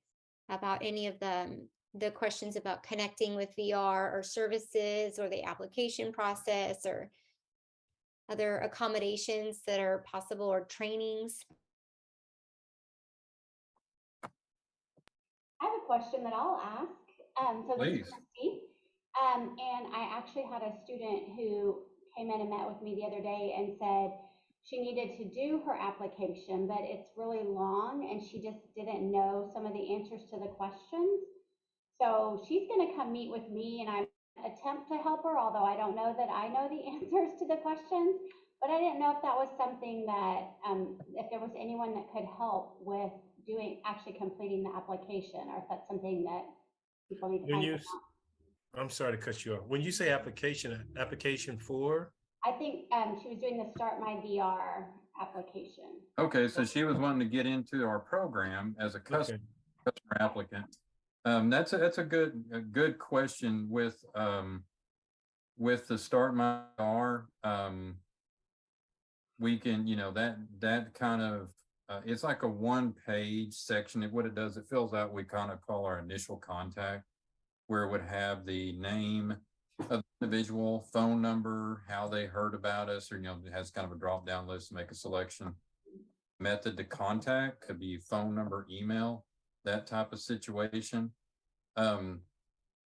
about any of the questions about connecting with VR or services or the application process or other accommodations that are possible or trainings? I have a question that I'll ask. So this is Please. Christy. And I actually had a student who came in and met with me the other day and said she needed to do her application, but it's really long and she just didn't know some of the answers to the questions. So she's going to come meet with me and I'm going to attempt to help her, although I don't know that I know the answers to the questions. But I didn't know if that was something that, if there was anyone that could help with actually completing the application, or if that's something that people need to find out. I'm sorry to cut you off. When you say application for? I think she was doing the Start My VR application. Okay, so she was wanting to get into our program as a customer applicant. That's a good question with the Start My VR. We can, that kind of it's like a 1-page section. What it does, it fills out, we kind of call our initial contact, where it would have the name of the individual, phone number, how they heard about us, or, it has kind of a drop down list to make a selection. Method to contact could be phone number, email, that type of situation.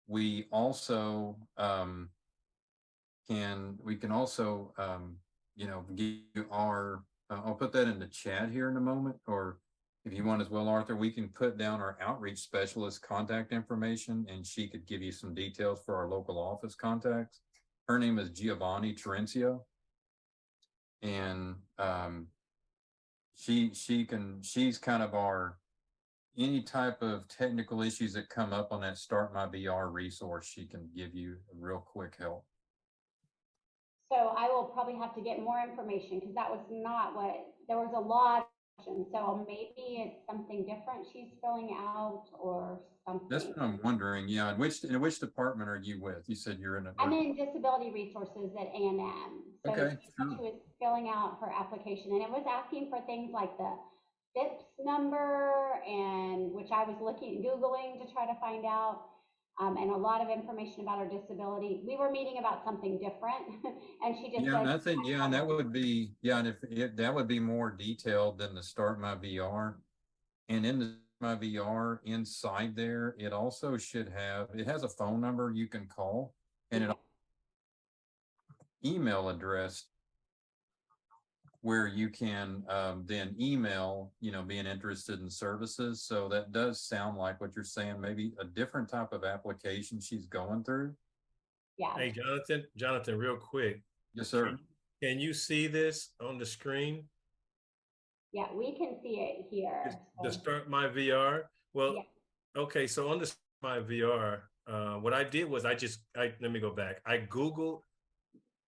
We also can also give you our I'll put that in the chat here in a moment, or if you want as well, Arthur, we can put down our outreach specialist contact information, and she could give you some details for our local office contacts. Her name is Giovanni Terenzio, and she's kind of our, any type of technical issues that come up on that Start My VR resource, she can give you a real quick help. So I will probably have to get more information, because that was not there was a lot of questions. So maybe it's something different she's filling out or something. That's what I'm wondering. Yeah. In which department are you with? You said you're in I'm in disability resources at A&M. So okay. she was filling out her application, and it was asking for things like the FIPS number, and which I was Googling to try to find out. And a lot of information about her disability. We were meeting about something different, and she just said, and I think, and that would be, and that would be more detailed than the Start My VR. And in the My VR, inside there, it also it has a phone number you can call, and an email address where you can then email, being interested in services. So that does sound like what you're saying, maybe a different type of application she's going through. Yeah. Hey, Jonathan, real quick. Yes, sir. Can you see this on the screen? Yeah, we can see it here. The Start My VR. Well, yeah. Okay, so on the Start My VR, what I did was let me go back. I Googled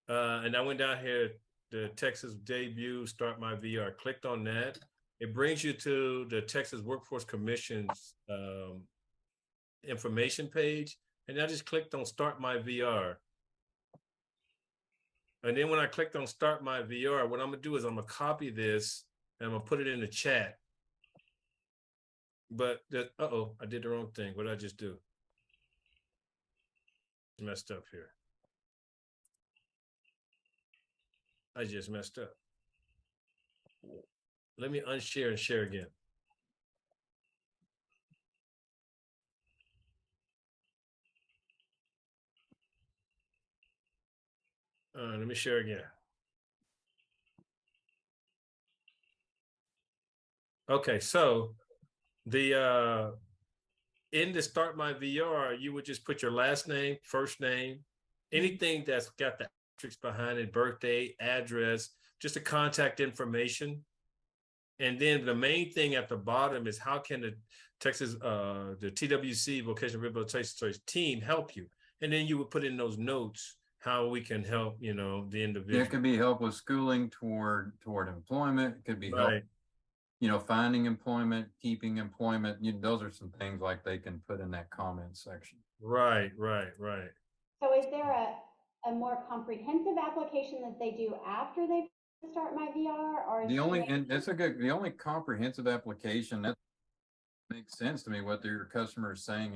and I went down here, the Texas debut Start My VR, clicked on that. It brings you to the Texas Workforce Commission's information page. And I just clicked on Start My VR. And then when I clicked on Start My VR, what I'm gonna do is I'm gonna copy this and I'm gonna put it in the chat. But I did the wrong thing. What did I just do? Messed up here. I just messed up. Let me unshare and share again. Let me share again. Okay, so the in the Start My VR, you would just put your last name, first name, anything that's got the asterisk behind it, birthday, address, just the contact information. And then the main thing at the bottom is how can the Texas, the TWC Vocational Rehabilitation team help you? And then you would put in those notes how we can help, the individual. Yeah, it could be help with schooling toward employment. It could be help, finding employment, keeping employment. Those are some things like they can put in that comment section. Right. So is there a more comprehensive application that they do after they Start My VR, or the only comprehensive application that makes sense to me, what your customer is saying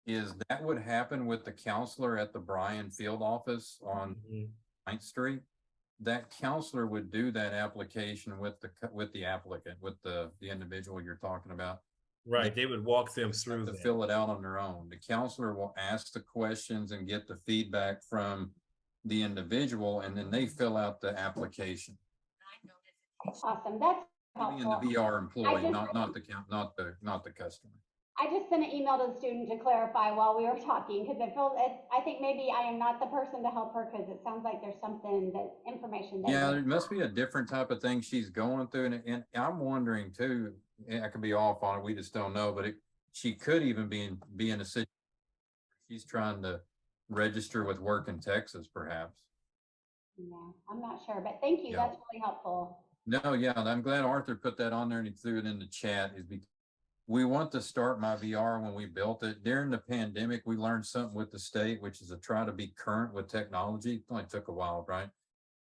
is that would happen with the counselor at the Bryan Field office on 9th Street. That counselor would do that application with the applicant, with the individual you're talking about. Right, they would walk them through to fill it out on their own. The counselor will ask the questions and get the feedback from the individual, and then they fill out the application. Awesome, that's helpful. Being the VR employee, not the customer. I just sent an email to the student to clarify while we were talking, because I think maybe I am not the person to help her, because it sounds like there's something information that there must be a different type of thing she's going through, and I'm wondering too. I could be off on it. We just don't know, but she could even be in a situation she's trying to register with work in Texas, perhaps. Yeah, I'm not sure, but thank you. That's really helpful. No, yeah, and I'm glad Arthur put that on there and he threw it in the chat, is because we want to start my VR when we built it. During the pandemic, we learned something with the state, which is to try to be current with technology. It only took a while, right?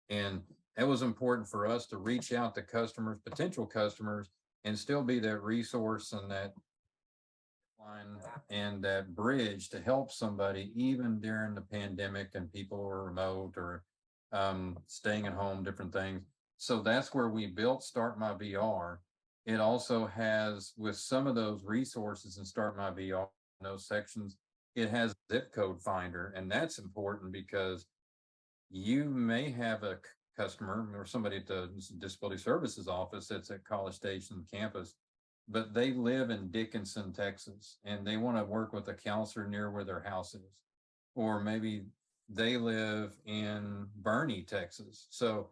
And it was important for us to reach out to customers, potential customers, and still be that resource and that line and that bridge to help somebody even during the pandemic and people were remote or staying at home, different things. So that's where we built Start My VR. It also has, with some of those resources in Start My VR, in those sections, it has zip code finder. And that's important because you may have a customer or somebody at the disability services office that's at College Station campus, but they live in Dickinson, Texas, and they want to work with a counselor near where their house is. Or maybe they live in Bernie, Texas. So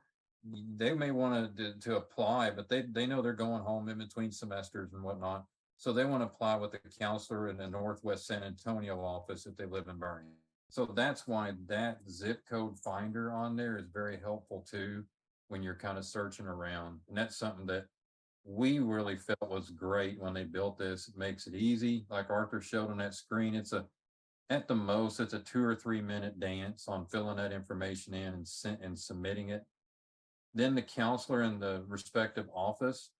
they may want to apply, but they know they're going home in between semesters and whatnot. So they want to apply with a counselor in the Northwest San Antonio office if they live in Bernie. So that's why that zip code finder on there is very helpful too, when you're kind of searching around. And that's something that we really felt was great when they built this. It makes it easy. Like Arthur showed on that screen, at the most, it's a 2 or 3 minute dance on filling that information in and submitting it. Then the counselor in the respective office,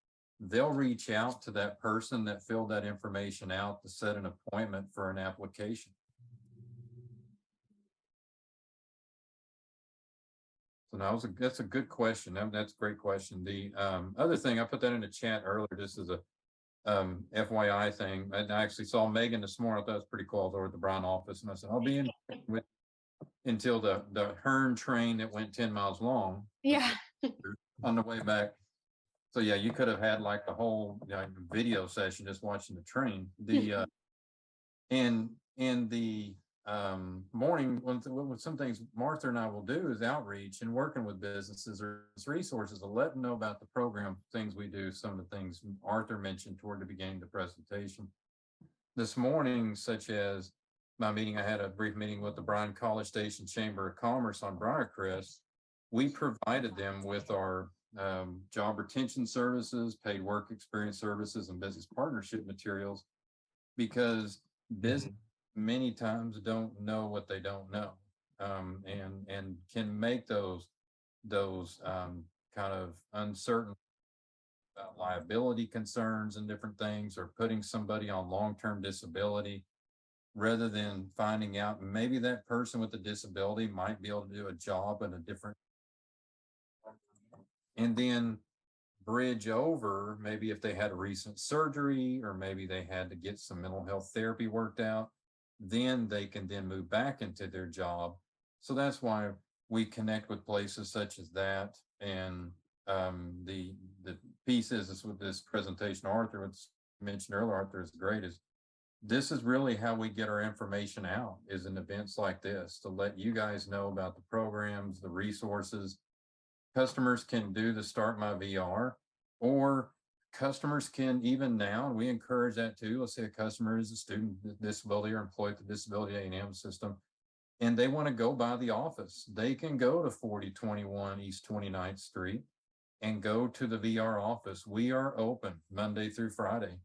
they'll reach out to that person that filled that information out to set an appointment for an application. So that's a good question. That's a great question. The other thing, I put that in the chat earlier, this is a FYI thing. And I actually saw Megan this morning. I thought it was pretty cool. I was over at the Brown office and I said, I'll be in with until the Hearn train that went 10 miles long. Yeah. On the way back. So yeah, you could have had like the whole video session just watching the train. The in the morning, when some things Martha and I will do is outreach and working with businesses or resources to let them know about the program, things we do, some of the things Arthur mentioned toward the beginning of the presentation. This morning, such as my meeting, I had a brief meeting with the Bryan College Station Chamber of Commerce on Briarcrest. We provided them with our job retention services, paid work experience services, and business partnership materials, because business many times don't know what they don't know, and can make those kind of uncertain about liability concerns and different things, or putting somebody on long-term disability, rather than finding out maybe that person with the disability might be able to do a job in a different, and then bridge over, maybe if they had a recent surgery or maybe they had to get some mental health therapy worked out, then they can then move back into their job. So that's why we connect with places such as that. And the piece is with this presentation, Arthur, it's mentioned earlier, Arthur, is great, is this is really how we get our information out, is in events like this, to let you guys know about the programs, the resources. Customers can do the Start My VR, or customers can, even now, and we encourage that too. Let's say a customer is a student with disability or employed at the disability A&M system, and they want to go by the office. They can go to 4021 East 29th Street and go to the VR office. We are open Monday through Friday,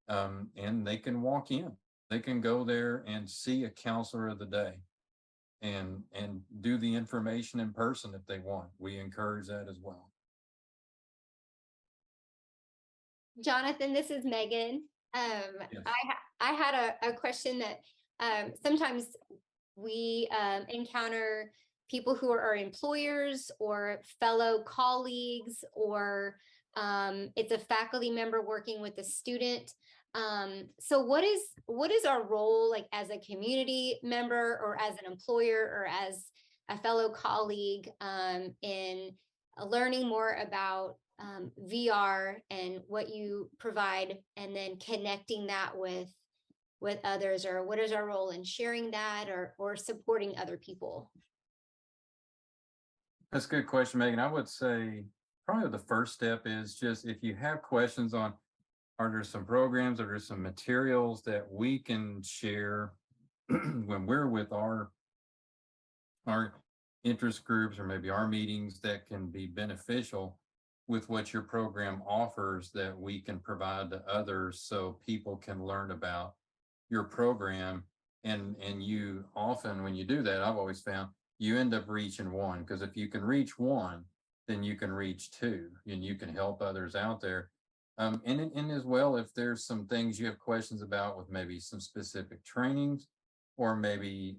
and they can walk in. They can go there and see a counselor of the day and do the information in person if they want. We encourage that as well. Jonathan, this is Megan. Yes. I had a question that sometimes we encounter people who are our employers or fellow colleagues, or it's a faculty member working with a student. So what is our role, like as a community member or as an employer or as a fellow colleague, in learning more about VR and what you provide, and then connecting that with others, or what is our role in sharing that or supporting other people? That's a good question, Megan. I would say probably the first step is just, if you have questions on, are there some programs, are there some materials that we can share when we're with our interest groups or maybe our meetings that can be beneficial, with what your program offers that we can provide to others so people can learn about your program. And you often, when you do that, I've always found you end up reaching one, because if you can reach one, then you can reach two and you can help others out there. And as well, if there's some things you have questions about with maybe some specific trainings, or maybe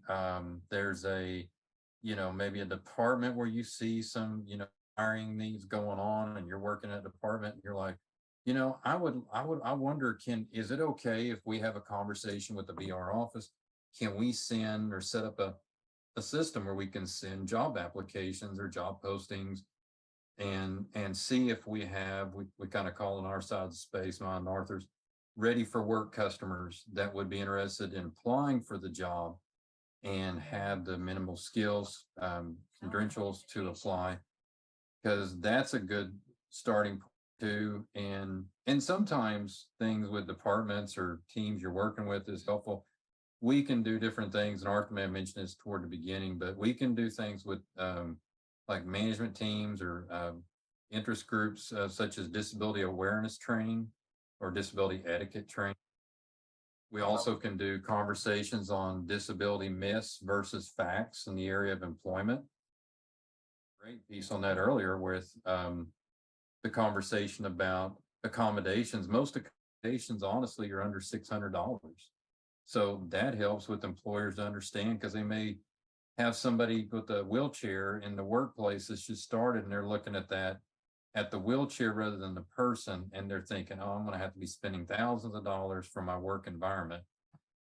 there's a, maybe a department where you see some, hiring needs going on and you're working at a department and you're like, I wonder, is it okay if we have a conversation with the VR office? Can we send or set up a system where we can send job applications or job postings and see if we kind of call in our side of the space, mine and Arthur's, ready for work customers that would be interested in applying for the job and have the minimal skills, credentials to apply, because that's a good starting point too. And sometimes things with departments or teams you're working with is helpful. We can do different things, and Arthur may have mentioned this toward the beginning, but we can do things with like management teams or interest groups, such as disability awareness training or disability etiquette training. We also can do conversations on disability myths versus facts in the area of employment. Great piece on that earlier with the conversation about accommodations. Most accommodations, honestly, are under $600. So that helps with employers to understand, because they may have somebody with a wheelchair in the workplace that's just started and they're looking at the wheelchair rather than the person, and they're thinking, oh, I'm going to have to be spending thousands of dollars for my work environment,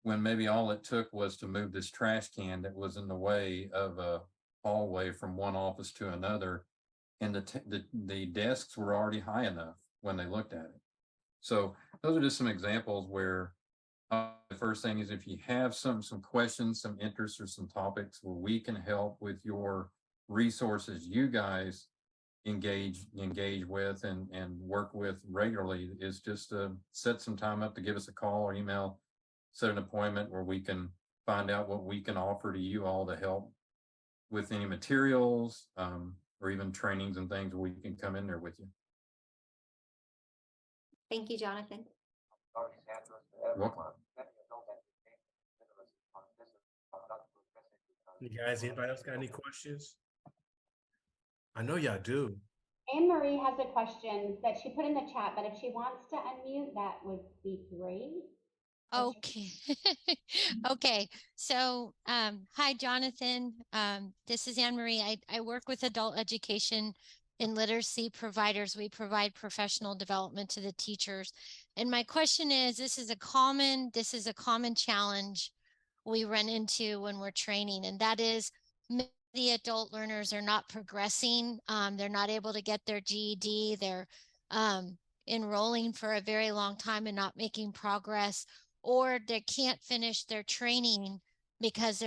when maybe all it took was to move this trash can that was in the way of a hallway from one office to another, and the desks were already high enough when they looked at it. So those are just some examples where the first thing is, if you have some questions, some interests, or some topics where we can help with your resources you guys engage with and work with regularly, is just to set some time up to give us a call or email, set an appointment where we can find out what we can offer to you all to help with any materials, or even trainings and things where we can come in there with you. Thank you, Jonathan. Welcome. You guys, anybody else got any questions? I know y'all do. Anne Marie has a question that she put in the chat, but if she wants to unmute, that would be great. Okay. Okay. So, hi, Jonathan. This is Anne Marie. I work with adult education and literacy providers. We provide professional development to the teachers. And my question is, this is a common challenge we run into when we're training, and that is the adult learners are not progressing. They're not able to get their GED. They're enrolling for a very long time and not making progress, or they can't finish their training because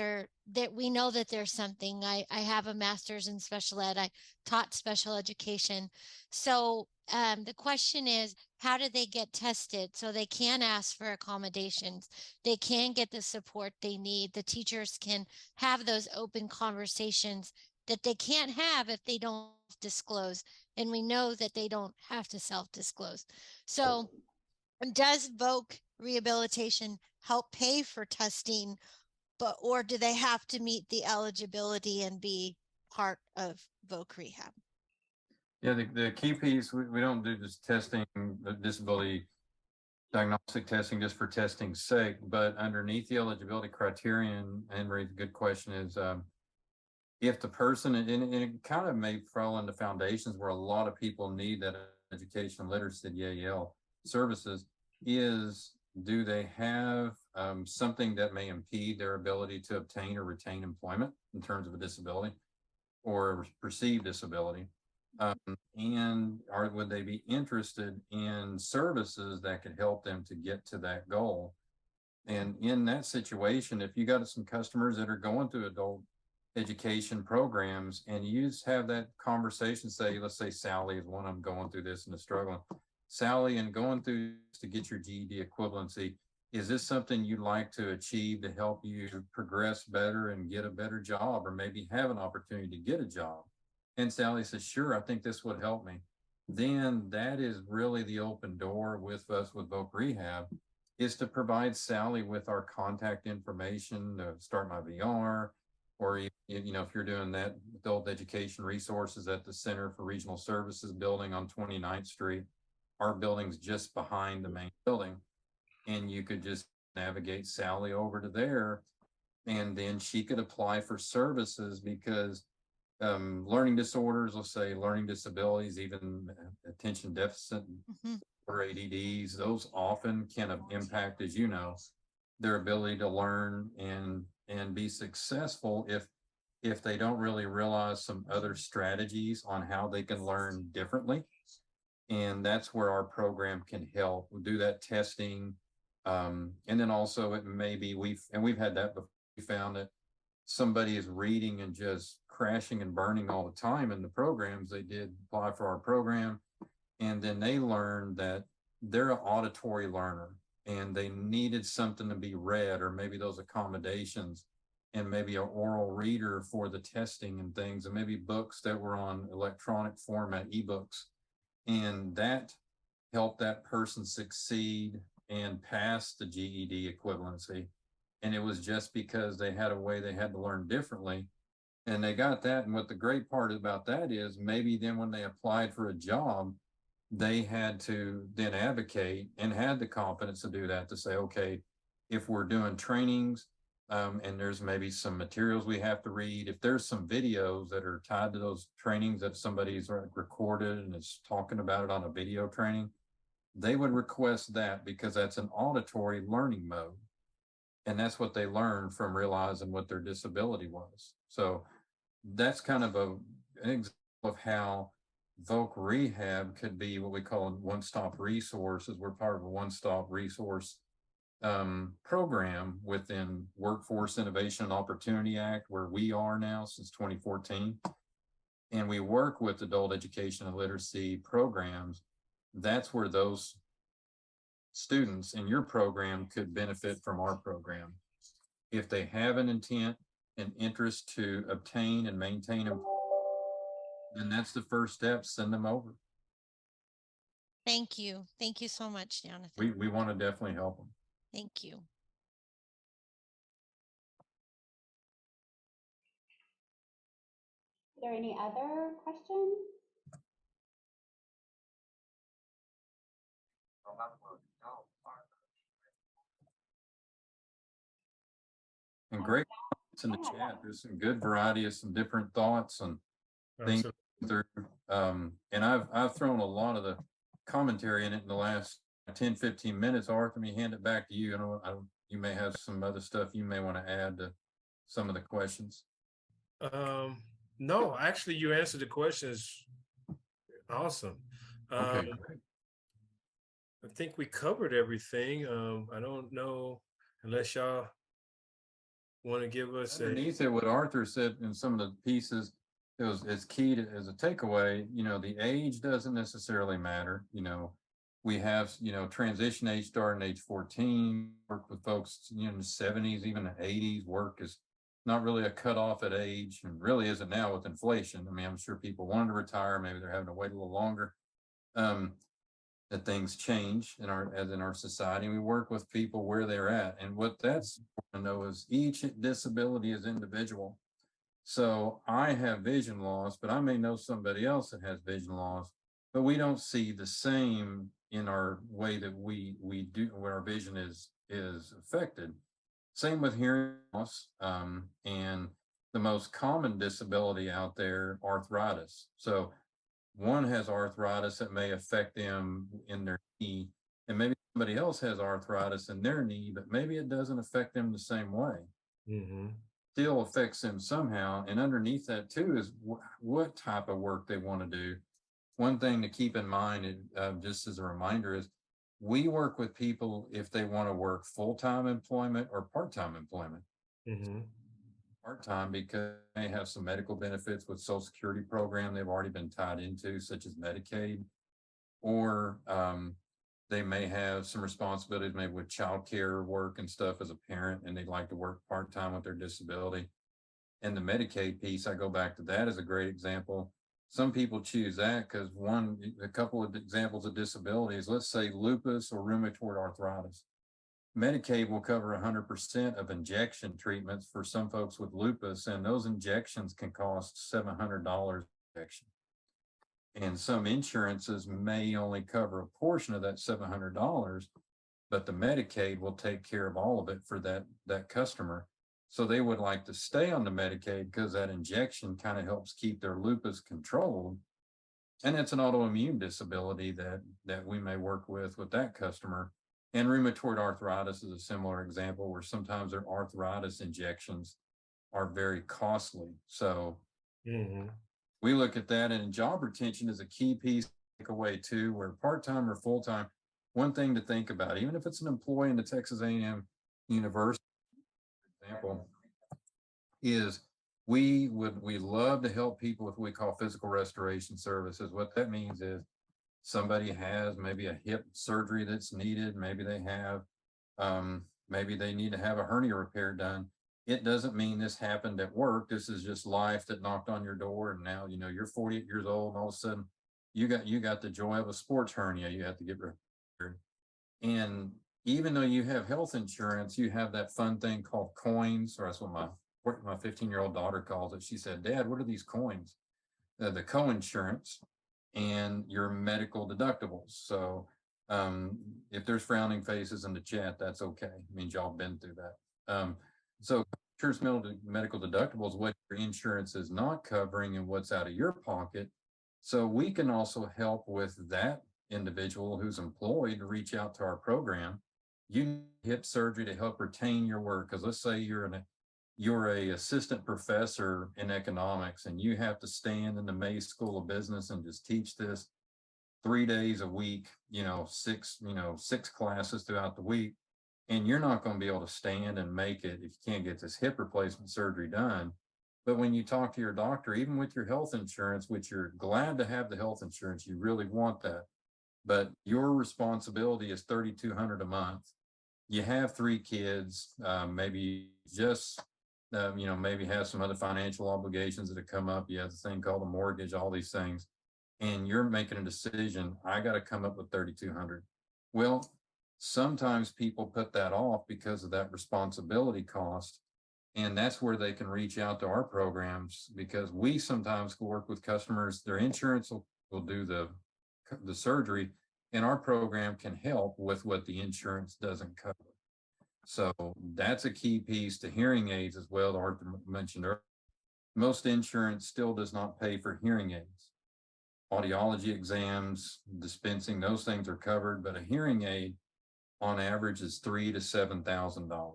we know that there's something. I have a master's in special ed. I taught special education. So the question is, how do they get tested so they can ask for accommodations? They can get the support they need. The teachers can have those open conversations that they can't have if they don't disclose. And we know that they don't have to self-disclose. So does Voc Rehabilitation help pay for testing, or do they have to meet the eligibility and be part of Voc Rehab? Yeah, the key piece, we don't do this testing, the disability diagnostic testing just for testing's sake, but underneath the eligibility criterion, Henry, the good question is, if the person, and it kind of may fall into foundations where a lot of people need that education literacy, the AEL services, is, do they have something that may impede their ability to obtain or retain employment in terms of a disability or a perceived disability? And would they be interested in services that could help them to get to that goal? And in that situation, if you got some customers that are going through adult education programs and you just have that conversation, say, let's say Sally is one of them going through this and is struggling. Sally, and going through to get your GED equivalency, is this something you'd like to achieve to help you progress better and get a better job, or maybe have an opportunity to get a job? And Sally says, sure, I think this would help me. then that is really the open door with us with Voc Rehab, is to provide Sally with our contact information to start my VR, or if you're doing that adult education resources at the Center for Regional Services building on 29th Street, our building's just behind the main building, and you could just navigate Sally over to there, and then she could apply for services because learning disorders, let's say learning disabilities, even attention deficit or ADDs, those often can impact, as you know, their ability to learn and be successful if they don't really realize some other strategies on how they can learn differently. And that's where our program can help. We'll do that testing. And then also it may be, we've had that before. We found that somebody is reading and just crashing and burning all the time in the programs. They did apply for our program, and then they learned that they're an auditory learner and they needed something to be read, or maybe those accommodations, and maybe an oral reader for the testing and things, and maybe books that were on electronic format, ebooks. And that helped that person succeed and pass the GED equivalency. And it was just because they had a way they had to learn differently. And they got that. And what the great part about that is, maybe then when they applied for a job, they had to then advocate and had the confidence to do that, to say, okay, if we're doing trainings and there's maybe some materials we have to read, if there's some videos that are tied to those trainings that somebody's recorded and is talking about it on a video training, they would request that because that's an auditory learning mode. And that's what they learned from realizing what their disability was. So that's kind of an example of how Voc Rehab could be what we call one-stop resources. We're part of a one-stop resource program within Workforce Innovation and Opportunity Act, where we are now since 2014. And we work with adult education and literacy programs. That's where those students in your program could benefit from our program. If they have an intent and interest to obtain and maintain them, then that's the first step. Send them over. Thank you. Thank you so much, Jonathan. We want to definitely help them. Thank you. Are there any other questions? And great comments in the chat. There's some good variety of some different thoughts and things through. And I've thrown a lot of the commentary in it in the last 10-15 minutes. Arthur, let me hand it back to you. You may have some other stuff you may want to add to some of the questions. No, actually, you answered the questions. Awesome. Okay, great. I think we covered everything. I don't know unless y'all want to give us underneath it, what Arthur said in some of the pieces, it's key to, as a takeaway, the age doesn't necessarily matter. We have, transition age starting age 14, work with folks, in the 70s, even the 80s. Work is not really a cutoff at age, and really isn't now with inflation. I mean, I'm sure people wanted to retire, maybe they're having to wait a little longer. That things change in our society. We work with people where they're at, and what that's important to know is each disability is individual. So I have vision loss, but I may know somebody else that has vision loss, but we don't see the same in our way that we do, where our vision is affected. Same with hearing loss, and the most common disability out there, arthritis. So one has arthritis that may affect them in their knee, and maybe somebody else has arthritis in their knee, but maybe it doesn't affect them the same way. Still affects them somehow. And underneath that too is what type of work they want to do. One thing to keep in mind, just as a reminder, is we work with people if they want to work full-time employment or part-time employment. Part-time because they have some medical benefits with Social Security program they've already been tied into, such as Medicaid, or they may have some responsibilities maybe with childcare work and stuff as a parent, and they'd like to work part-time with their disability. And the Medicaid piece, I go back to that as a great example. Some people choose that because a couple of examples of disabilities, let's say lupus or rheumatoid arthritis. Medicaid will cover 100% of injection treatments for some folks with lupus, and those injections can cost $700 injection. And some insurances may only cover a portion of that $700, but the Medicaid will take care of all of it for that customer. So they would like to stay on the Medicaid because that injection kind of helps keep their lupus controlled. And it's an autoimmune disability that we may work with that customer. And rheumatoid arthritis is a similar example where sometimes their arthritis injections are very costly. So we look at that, and job retention is a key piece to take away too, where part-time or full-time, one thing to think about, even if it's an employee in the Texas A&M University, for example, is we love to help people with what we call physical restoration services. What that means is somebody has maybe a hip surgery that's needed. Maybe they have, maybe they need to have a hernia repair done. It doesn't mean this happened at work. This is just life that knocked on your door. And now, you're 48 years old and all of a sudden you got the joy of a sports hernia you have to get repaired. And even though you have health insurance, you have that fun thing called coins, or that's what my 15-year-old daughter calls it. She said, "Dad, what are these coins?" The co-insurance and your medical deductibles. So if there's frowning faces in the chat, that's okay. It means y'all been through that. So insurance medical deductibles, what your insurance is not covering and what's out of your pocket. So we can also help with that individual who's employed to reach out to our program. You need hip surgery to help retain your work. Because let's say you're a assistant professor in economics and you have to stand in the May School of Business and just teach this 3 days a week, six classes throughout the week. And you're not going to be able to stand and make it if you can't get this hip replacement surgery done. But when you talk to your doctor, even with your health insurance, which you're glad to have the health insurance, you really want that. But your responsibility is $3,200 a month. You have 3 kids, maybe just maybe have some other financial obligations that have come up. You have the thing called a mortgage, all these things, and you're making a decision. I got to come up with $3,200. Well, sometimes people put that off because of that responsibility cost, and that's where they can reach out to our programs, because we sometimes work with customers. Their insurance will do the surgery, and our program can help with what the insurance doesn't cover. So that's a key piece to hearing aids as well. Arthur mentioned earlier, most insurance still does not pay for hearing aids. Audiology exams, dispensing, those things are covered, but a hearing aid on average is $3,000 to $7,000.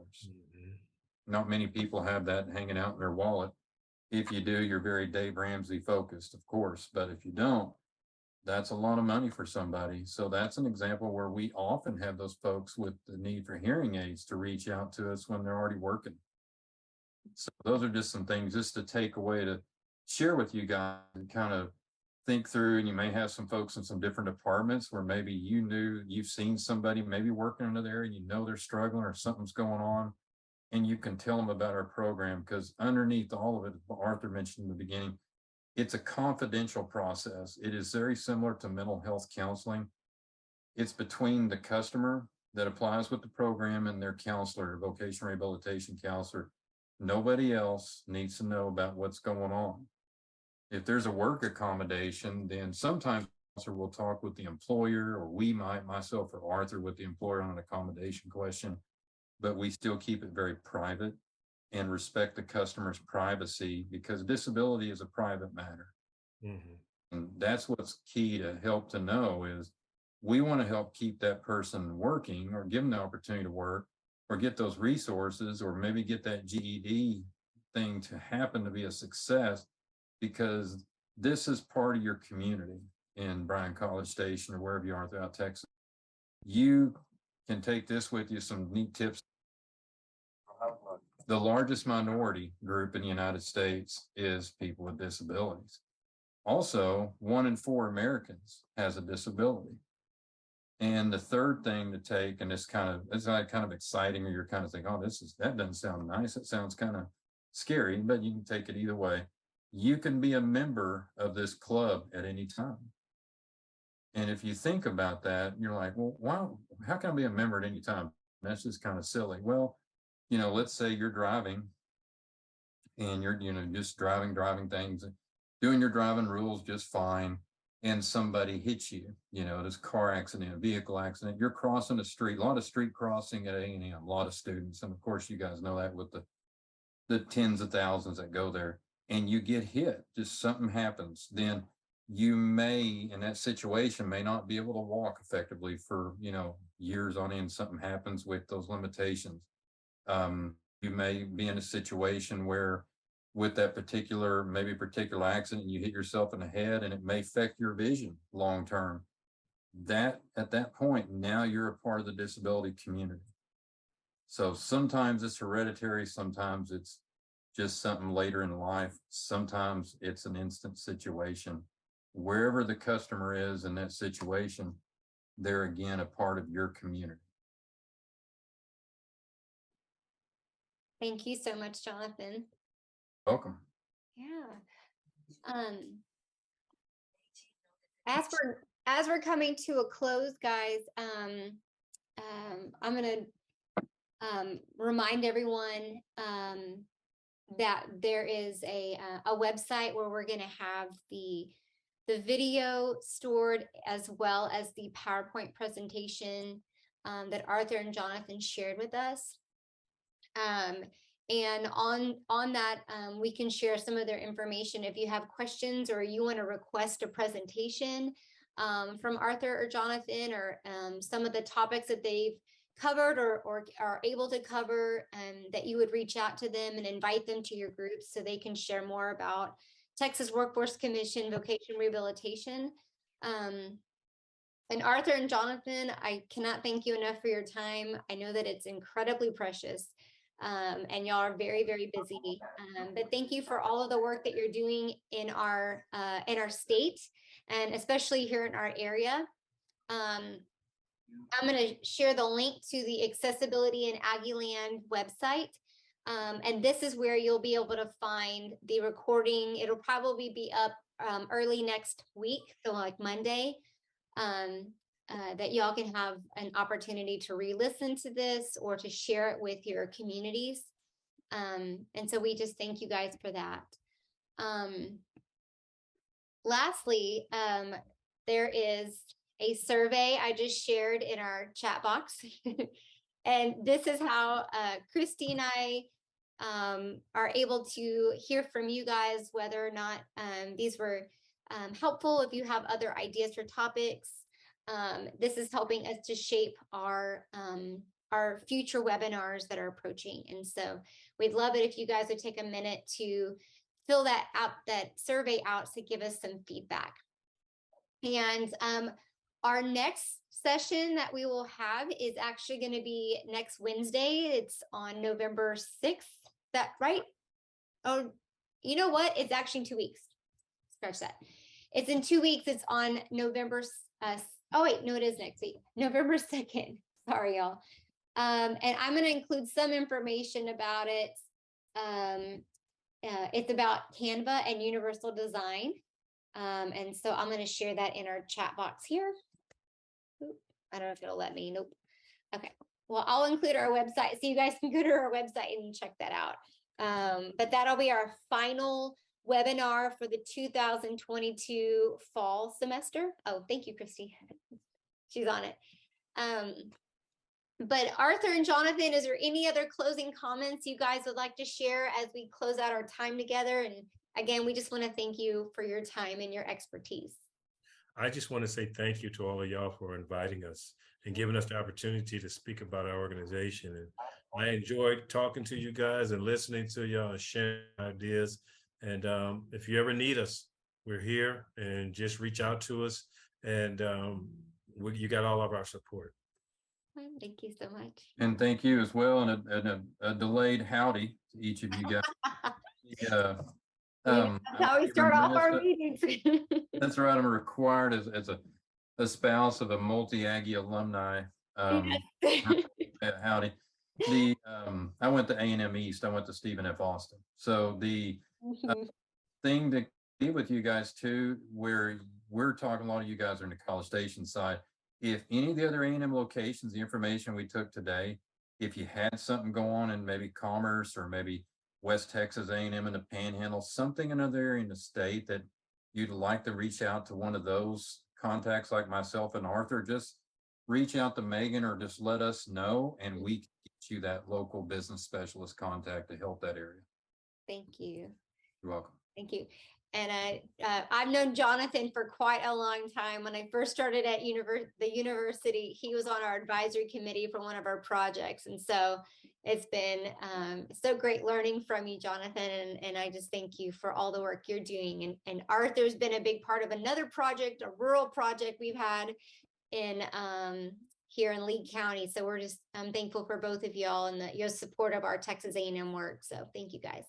Not many people have that hanging out in their wallet. If you do, you're very Dave Ramsey focused, of course, but if you don't, that's a lot of money for somebody. So that's an example where we often have those folks with the need for hearing aids to reach out to us when they're already working. So those are just some things just to take away to share with you guys and kind of think through. And you may have some folks in some different departments where maybe you've seen somebody maybe working under there and they're struggling or something's going on, and you can tell them about our program, because underneath all of it, Arthur mentioned in the beginning, it's a confidential process. It is very similar to mental health counseling. It's between the customer that applies with the program and their counselor, vocational rehabilitation counselor. Nobody else needs to know about what's going on. If there's a work accommodation, then sometimes we'll talk with the employer, or we might, myself or Arthur, with the employer on an accommodation question, but we still keep it very private and respect the customer's privacy, because disability is a private matter. And that's what's key to help to know is we want to help keep that person working, or give them the opportunity to work, or get those resources, or maybe get that GED thing to happen to be a success, because this is part of your community in Bryan College Station or wherever you are throughout Texas. You can take this with you, some neat tips. The largest minority group in the United States is people with disabilities. Also, 1 in 4 Americans has a disability. And the third thing to take, and it's kind of exciting, or you're kind of thinking, oh, that doesn't sound nice. It sounds kind of scary, but you can take it either way. you can be a member of this club at any time. And if you think about that, you're like, well, wow, how can I be a member at any time? That's just kind of silly. Well, let's say you're driving and you're, just driving things, doing your driving rules just fine. And somebody hits you, this car accident, a vehicle accident, you're crossing the street, a lot of street crossing at A&M, a lot of students. And of course, you guys know that with the tens of thousands that go there, and you get hit, just something happens, then you may, in that situation, may not be able to walk effectively for, years on end. Something happens with those limitations. You may be in a situation where with that particular accident, you hit yourself in the head and it may affect your vision long term. That at that point, now you're a part of the disability community. So sometimes it's hereditary, sometimes it's just something later in life, sometimes it's an instant situation. Wherever the customer is in that situation, they're again a part of your community. Thank you so much, Jonathan. Welcome. Yeah. As we're coming to a close, guys, I'm gonna remind everyone that there is a website where we're gonna have the video stored, as well as the PowerPoint presentation that Arthur and Jonathan shared with us. And on that, we can share some of their information. If you have questions or you want to request a presentation from Arthur or Jonathan, or some of the topics that they've covered or are able to cover, that you would reach out to them and invite them to your groups so they can share more about Texas Workforce Commission Vocational Rehabilitation. And Arthur and Jonathan, I cannot thank you enough for your time. I know that it's incredibly precious. And y'all are very, very busy. But thank you for all of the work that you're doing in our state, and especially here in our area. I'm going to share the link to the Accessibility in Aggieland website. And this is where you'll be able to find the recording. It'll probably be up early next week, so like Monday. That y'all can have an opportunity to re-listen to this or to share it with your communities. And so we just thank you guys for that. Lastly, there is a survey I just shared in our chat box. And this is how Christy and I are able to hear from you guys whether or not these were helpful. If you have other ideas for topics, this is helping us to shape our future webinars that are approaching. And so we'd love it if you guys would take a minute to fill that survey out to give us some feedback. And our next session that we will have is actually going to be next Wednesday. It's on November 6th. That right? Oh, you know what? It's actually in 2 weeks. Scratch that. It's in 2 weeks. It's on November. Oh wait, no, it is next week, November 2nd. Sorry, y'all. And I'm going to include some information about it. It's about Canva and universal design. And so I'm going to share that in our chat box here. Oop, I don't know if it'll let me. Nope. Okay. Well, I'll include our website so you guys can go to our website and check that out. But that'll be our final webinar for the 2022 fall semester. Oh, thank you, Christy. She's on it. But Arthur and Jonathan, is there any other closing comments you guys would like to share as we close out our time together? And again, we just want to thank you for your time and your expertise. I just want to say thank you to all of y'all for inviting us and giving us the opportunity to speak about our organization. And I enjoyed talking to you guys and listening to y'all and sharing ideas. And if you ever need us, we're here, and just reach out to us. And you got all of our support. Thank you so much. And thank you as well. And a delayed howdy to each of you guys. That's how we start off our meetings. That's right. I'm required as a spouse of a multi-Aggie alumni. Howdy. I went to A&M East. I went to Stephen F. Austin. So thing to be with you guys too, where we're talking, a lot of you guys are in the College Station side. If any of the other A&M locations, the information we took today, if you had something go on in maybe Commerce or maybe West Texas A&M in the Panhandle, something in another area in the state that you'd like to reach out to one of those contacts like myself and Arthur, just reach out to Megan or just let us know, and we can get you that local business specialist contact to help that area. Thank you. You're welcome. Thank you. And I've known Jonathan for quite a long time. When I first started at the university, he was on our advisory committee for one of our projects. And so it's been so great learning from you, Jonathan. And I just thank you for all the work you're doing. And Arthur's been a big part of another project, a rural project we've had in here in Lee County. So we're just thankful for both of y'all and your support of our Texas A&M work. So thank you guys.